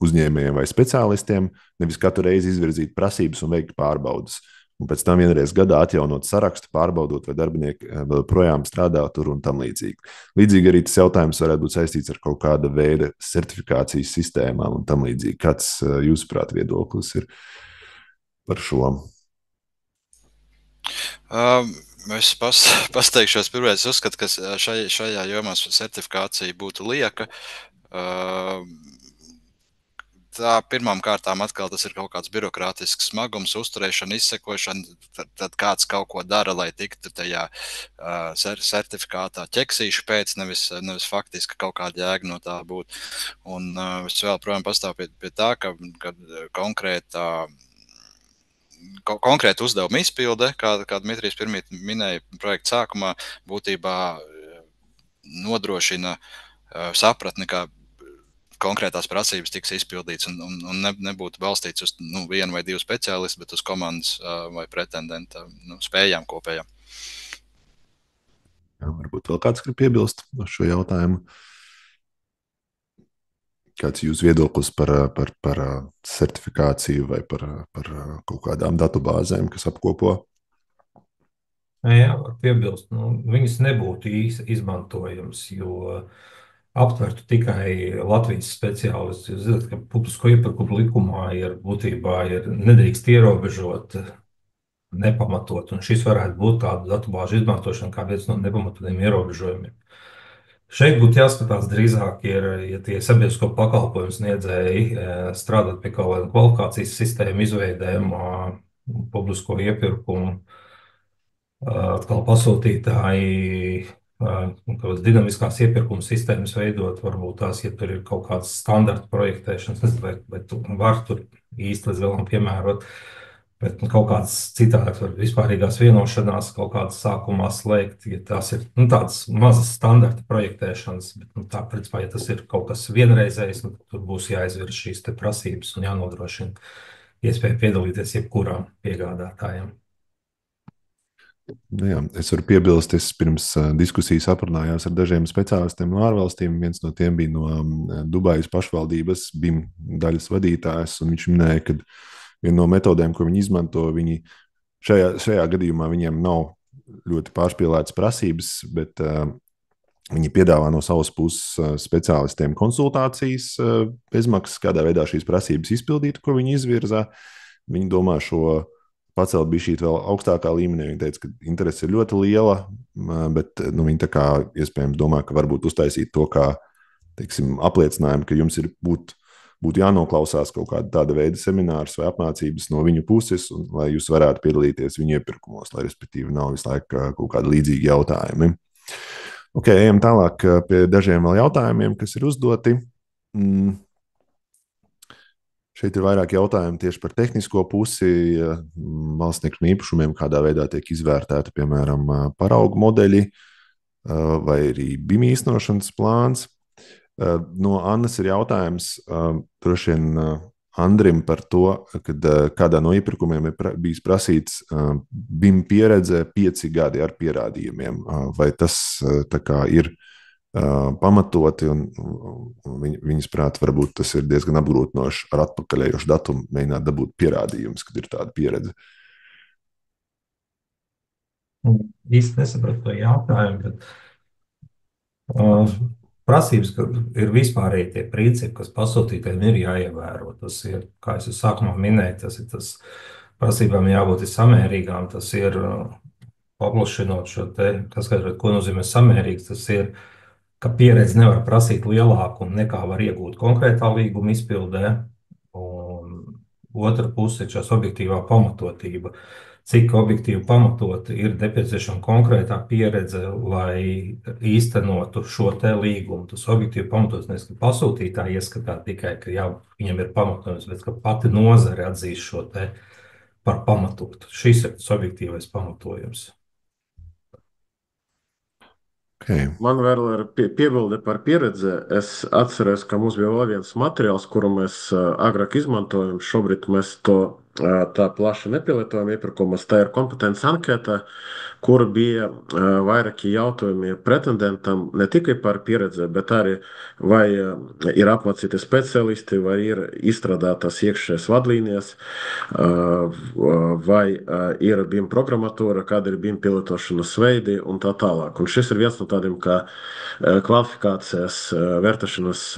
uzņēmējiem vai speciālistiem, nevis katru reizi izvirzīt prasības un veikt pārbaudas. Un pēc tam vienreiz gadā atjaunot sarakstu, pārbaudot, vai darbinieki vēl projām strādā tur un tam līdzīgi. Līdzīgi arī tas jautājums varētu būt saistīts ar kaut kāda veida certifikācijas sistēmām un tam līdzīgi. Kāds jūsuprāt viedoklis ir par šo? Es pasteikšos pirmais, uzskatu, ka šajā jomā certifikācija būtu lieka. Tā pirmām kārtām atkal tas ir kaut kāds birokrātisks smagums, uzturēšana, izsekošana, tad kāds kaut ko dara, lai tiktu tajā certifikātā ķeksīšu pēc, nevis faktiski kaut kāda jēga no tā būt. Un es vēl projām pastāvu pie tā, ka konkrēta uzdevuma izpilde, kā Dmitrijs pirmīt minēja projekta sākumā, būtībā nodrošina sapratni, konkrētās prasības tiks izpildīts un nebūtu balstīts uz vienu vai divu speciālistu, bet uz komandas vai pretendenta spējām kopējām. Jā, varbūt vēl kāds grib piebilst uz šo jautājumu. Kāds ir jūsu viedoklis par certifikāciju vai par kaut kādām datubāzēm, kas apkopo? Jā, var piebilst. Viņas nebūtu īsti izmantojams, jo aptvertu tikai Latvijas speciālistus. Jūs zināt, ka publisko iepirkumu likumā būtībā nedrīkst ierobežot nepamatot, un šis varētu būt tādu datubāžu izmantošana kā viens no nepamatotiem ierobežojumiem. Šeit būtu jāskatās drīzāk, ja tie sabiedrisko pakalpojumu sniedzēji strādāt pie kaut kādām kvalifikācijas sistēmu izveidēm, publisko iepirkumu, atkal pasūtītāji, dinamiskās iepirkuma sistēmas veidot, varbūt tās, ja tur ir kaut kāds standarta projektēšanas, nezinu, vai tu var tur īsti līdz galam piemērot, bet kaut kāds citādāks, vispārīgās vienošanās kaut kādas sākumā slēgt, ja tās ir tādas mazas standarta projektēšanas, bet tā, principā, ja tas ir kaut kas vienreizējs, tur būs jāizvirz šīs te prasības un jānodrošina iespēja piedalīties jebkurām piegādātājiem. Jā, es varu piebilst, es pirms diskusijas aprunājos ar dažiem speciālistiem no ārvalstīm. Viens no tiem bija no Dubajas pašvaldības, BIM daļas vadītājs, un viņš minēja, ka viena no metodēm, ko viņi izmanto, viņi šajā gadījumā viņiem nav ļoti pārspīlētas prasības, bet viņi piedāvā no savas puses speciālistiem konsultācijas bezmaksas, kādā veidā šīs prasības izpildīt, ko viņi izvirzā. Viņi domā šo pacelt bišķīt vēl augstākā līmenī. Viņi teica, ka interese ir ļoti liela, bet viņi tā kā iespējams domā, ka varbūt uztaisīt to kā, teiksim, apliecinājumu, ka jums ir būtu jānoklausās kaut kāda tāda veida seminārs vai apmācības no viņu puses, un lai jūs varētu piedalīties viņu iepirkumos, lai respektīvi nav visu laiku kaut kādi līdzīgi jautājumi. Ok, ejam tālāk pie dažiem vēl jautājumiem, kas ir uzdoti. Šeit ir vairāk jautājumu tieši par tehnisko pusi, valstniekšiem īpašumiem, kādā veidā tiek izvērtēta, piemēram, paraugu modeļi vai arī BIM īstenošanas plāns. No Annas ir jautājums droši vien Andrim par to, kad kādā no iepirkumiem ir bijis prasīts BIM pieredze 5 gadi ar pierādījumiem. Vai tas tā kā ir pamatoti, un viņas prāt, varbūt tas ir diezgan apgrūtinoši ar atpakaļējošu datumu mēģināt dabūt pierādījumus, kad ir tāda pieredze. Īsti nesapratu to jautājumu, bet prasības ir vispārēji tie principi, kas pasūtītājiem ir jāievēro. Tas ir, kā es sākumā minēju, tas prasībām jābūt samērīgām, tas ir paplašinot šo te, kas skaidrot, ko nozīmē samērīgs, tas ir, ka pieredze nevar prasīt lielāku nekā var iegūt konkrētā līguma izpildē, un otra puse ir šās objektīvā pamatotība. Cik objektīvi pamatot ir nepieciešama konkrētā pieredze, lai īstenotu šo te līgumu. Tas objektīvi pamatots nevis, ka pasūtītāji ieskatā tikai, ka jā, viņam ir pamatojums, bet ka pati nozare atzīst šo te par pamatotu. Šis ir tas objektīvais pamatojums. Okay. Man vēl ir piebilde par pieredzi. Es atceros, ka mums bija vēl viens materiāls, kuru mēs agrāk izmantojam. Šobrīd mēs to tā plaši nepielietojam iepirkumus. Tā ir kompetences anketa, kur bija vairāki jautājumi pretendentam ne tikai par pieredzi, bet arī vai ir apmācīti speciālisti, vai ir izstrādātas iekšējās vadlīnijas, vai ir BIM programmatūra, kāda ir BIM pilotošanas veidi un tā tālāk. Un šis ir viens no tādiem kā kvalifikācijas vērtēšanas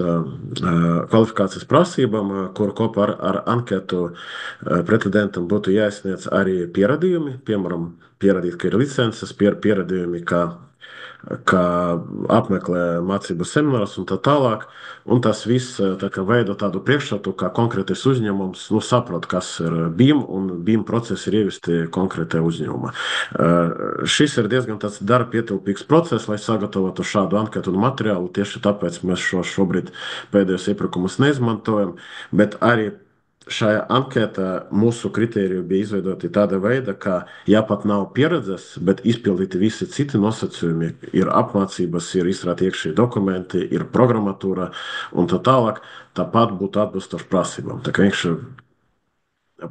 kvalifikācijas prasībām, kur kopā ar anketu pretendentam būtu jāizsniedz arī pierādījumi, piemēram, pierādīt, ka ir licences, pierādījumi, ka apmeklē mācību seminārus un tā tālāk. Un tas viss tā veido tādu priekšstatu, kā konkrētais uzņēmums saprot, kas ir BIM, un BIM procesi ir ieviesti konkrētajā uzņēmumā. Šis ir diezgan tāds darbietilpīgs process, lai sagatavotu šādu anketu un materiālu. Tieši tāpēc mēs šobrīd pēdējos iepirkumus neizmantojam, bet arī šajā anketā mūsu kritērija bija izveidota tāda veida, ka, ja pat nav pieredzes, bet izpildīti visi citi nosacījumi, ir apmācības, ir izstrādāti iekšēji dokumenti, ir programmatūra un tā tālāk, tāpat būtu atbilstoši prasībām. Tā kā viņš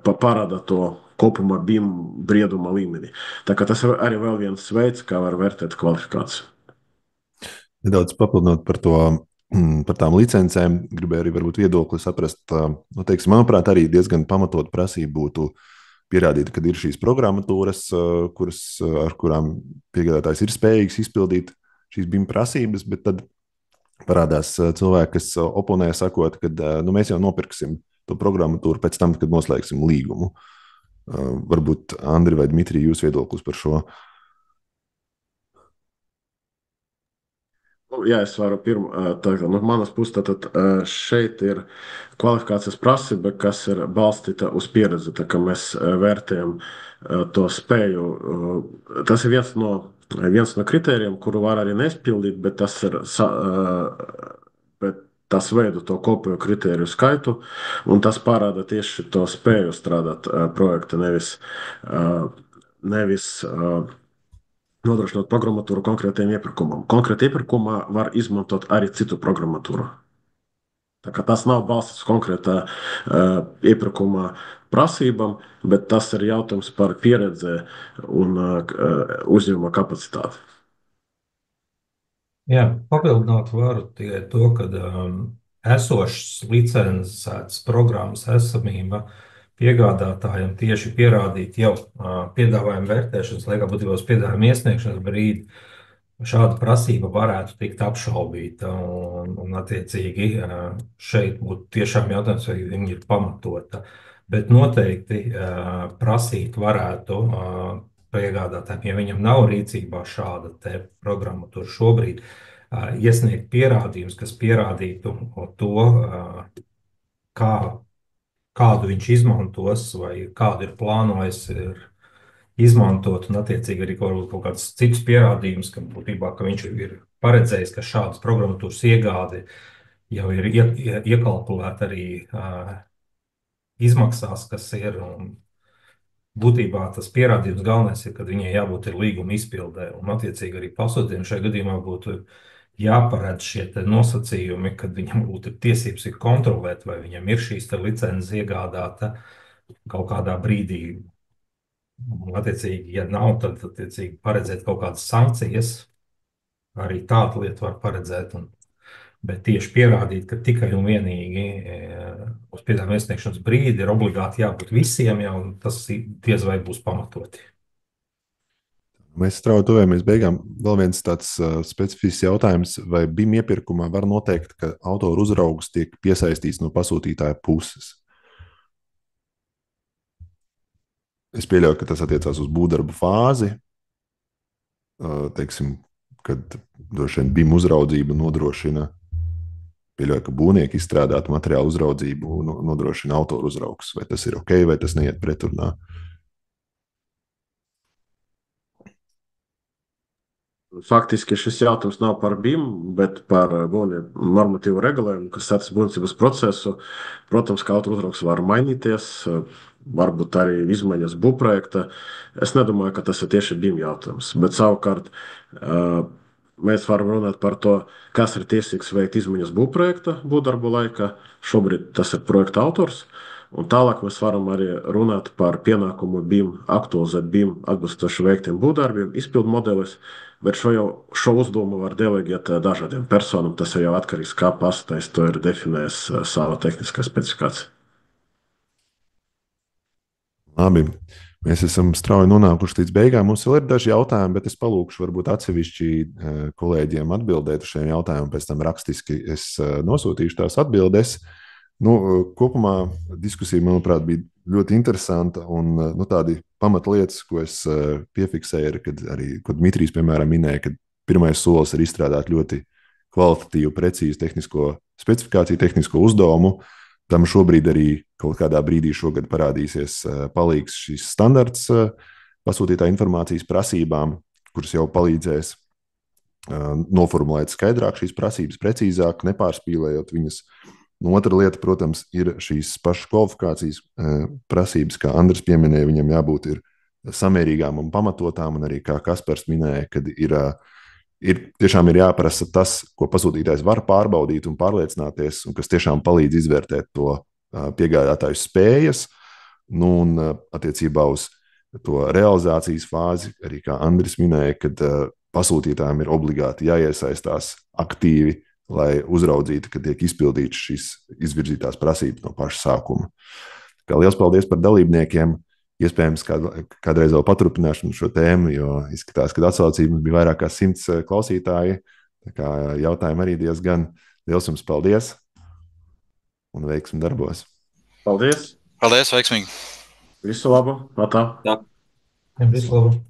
parāda to kopumā BIM brieduma līmenī. Tā kā tas ir arī vēl viens veids, kā var vērtēt kvalifikāciju. Nedaudz papildinot par to, par tām licencēm, gribēju arī varbūt viedokli saprast. Nu, teiksim, manuprāt, arī diezgan pamatot prasība būtu pierādīt, ka ir šīs programmatūras, ar kurām piegādātājs ir spējīgs izpildīt šīs BIM prasības, bet tad parādās cilvēki, kas oponē sakot, ka nu, mēs jau nopirksim to programmatūru pēc tam, kad noslēgsim līgumu. Varbūt Andri vai Dmitrij, jūs viedoklis par šo? Jā, es varu no manas puses, tad šeit ir kvalifikācijas prasība, kas ir balstīta uz pieredzi, tā kā mēs vērtējam to spēju. Tas ir viens no kritērijiem, kuru var arī nespildīt, bet tas veido to kopējo kritēriju skaitu, un tas parāda tieši to spēju strādāt projekta, nevis nodrošināt programmatūru konkrētiem iepirkumam. Konkrēti iepirkumā var izmantot arī citu programmatūru. Tā kā tas nav balstīts konkrētā iepirkuma prasībām, bet tas ir jautājums par pieredzi un uzņēmuma kapacitāti. Jā, papildināt varu tikai to, ka esošas licencētas programmas esamība piegādātājiem tieši pierādīt jau piedāvājuma vērtēšanas, laikā būtībā uz piedāvājuma iesniegšanas brīdi šāda prasība varētu tikt apšaubīta. Un attiecīgi šeit būtu tiešām jautājums, vai viņi ir pamatota. Bet noteikti prasīt varētu piegādātājiem, ja viņam nav rīcībā šāda te programmatūra šobrīd, iesniegt pierādījumus, kas pierādītu to, kādu viņš izmantos vai kādu ir plānojis izmantot, un attiecīgi arī kaut kāds cits pierādījums, ka būtībā, ka viņš ir paredzējis, ka šādas programmatūras iegāde jau ir iekalkulēta arī izmaksās, kas ir, un būtībā tas pierādījums galvenais ir, kad viņai jābūt ir līguma izpildē, un attiecīgi arī pasūtījumi šajā gadījumā būtu jāparedz šie nosacījumi, kad viņam būtu tiesības ir kontrolēt, vai viņam ir šīs licences iegādāta kaut kādā brīdī. Attiecīgi, ja nav, tad attiecīgi paredzēt kaut kādas sankcijas. Arī tādu lietu var paredzēt. Bet tieši pierādīt, ka tikai un vienīgi uz piedāvājuma iesniegšanas brīdi ir obligāti jābūt visiem, jau tas diez vai būs pamatoti. Mēs strauji tuvojamies beigām. Vēl viens tāds specifisks jautājums, vai BIM iepirkumā var noteikt, ka autoru uzraugs tiek piesaistīts no pasūtītāja puses? Es pieļauju, ka tas attiecās uz būvdarbu fāzi, teiksim, kad droši vien BIM uzraudzību nodrošina, pieļauju, ka būvnieki izstrādātu materiālu uzraudzību nodrošina autoru uzraugs. Vai tas ir ok, vai tas neiet pretrunā? Faktiski šis jautājums nav par BIM, bet par normatīvu regulējumu, kas attiecas būvniecības procesu. Protams, ka autoru uzraugs var mainīties, varbūt arī izmaiņas būvprojekta. Es nedomāju, ka tas ir tieši BIM jautājums, bet savukārt mēs varam runāt par to, kas ir tiesīgs veikt izmaiņas būvprojekta būvdarbu laikā. Šobrīd tas ir projekta autors. Un tālāk mēs varam arī runāt par pienākumu BIM, aktualizēt BIM atbilstoši veiktiem būvdarbiem, izpildu modelis, bet šo uzdevumu var delegēt dažādiem personām. Tas ir jau atkarīgs, kā pasūtājs to ir definējis savā tehniskā specifikācijā. Labi, mēs esam strauji nonākuši līdz beigām. Mums vēl ir daži jautājumi, bet es palūkšu varbūt atsevišķi kolēģiem atbildēt uz šiem jautājumiem, pēc tam rakstiski es nosūtīšu tās atbildes. Kopumā diskusija, manuprāt, bija ļoti interesanta, un tādi pamatlietas, ko es piefiksēju, kad Dmitrijs, piemēram, minēja, ka pirmais solis ir izstrādāt ļoti kvalitatīvu, precīzu tehnisko specifikāciju, tehnisko uzdevumu. Tam šobrīd arī kaut kādā brīdī šogad parādīsies palīgs šis standarts pasūtītā informācijas prasībām, kuras jau palīdzēs noformulēt skaidrāk šīs prasības, precīzāk, nepārspīlējot viņas. Un otra lieta, protams, ir šīs pašas kvalifikācijas prasības, kā Andris pieminēja, viņam jābūt samērīgām un pamatotām, un arī kā Kaspars minēja, kad tiešām ir jāprasa tas, ko pasūtītājs var pārbaudīt un pārliecināties, un kas tiešām palīdz izvērtēt to piegādātāju spējas, un attiecībā uz to realizācijas fāzi, arī kā Andris minēja, kad pasūtītājiem ir obligāti jāiesaistās aktīvi, lai uzraudzītu, ka tiek izpildītas šīs izvirzītās prasības no paša sākuma. Liels paldies par dalībniekiem. Iespējams, kādreiz vēl paturpināšu šo tēmu, jo izskatās, ka atsaucības bija vairāk kā 100 klausītāji. Tā kā jautājumi arī diezgan. Liels jums paldies un veiksmi darbos. Paldies! Paldies, veiksmīgi! Visu labu! Atā! Jā. Visu labu!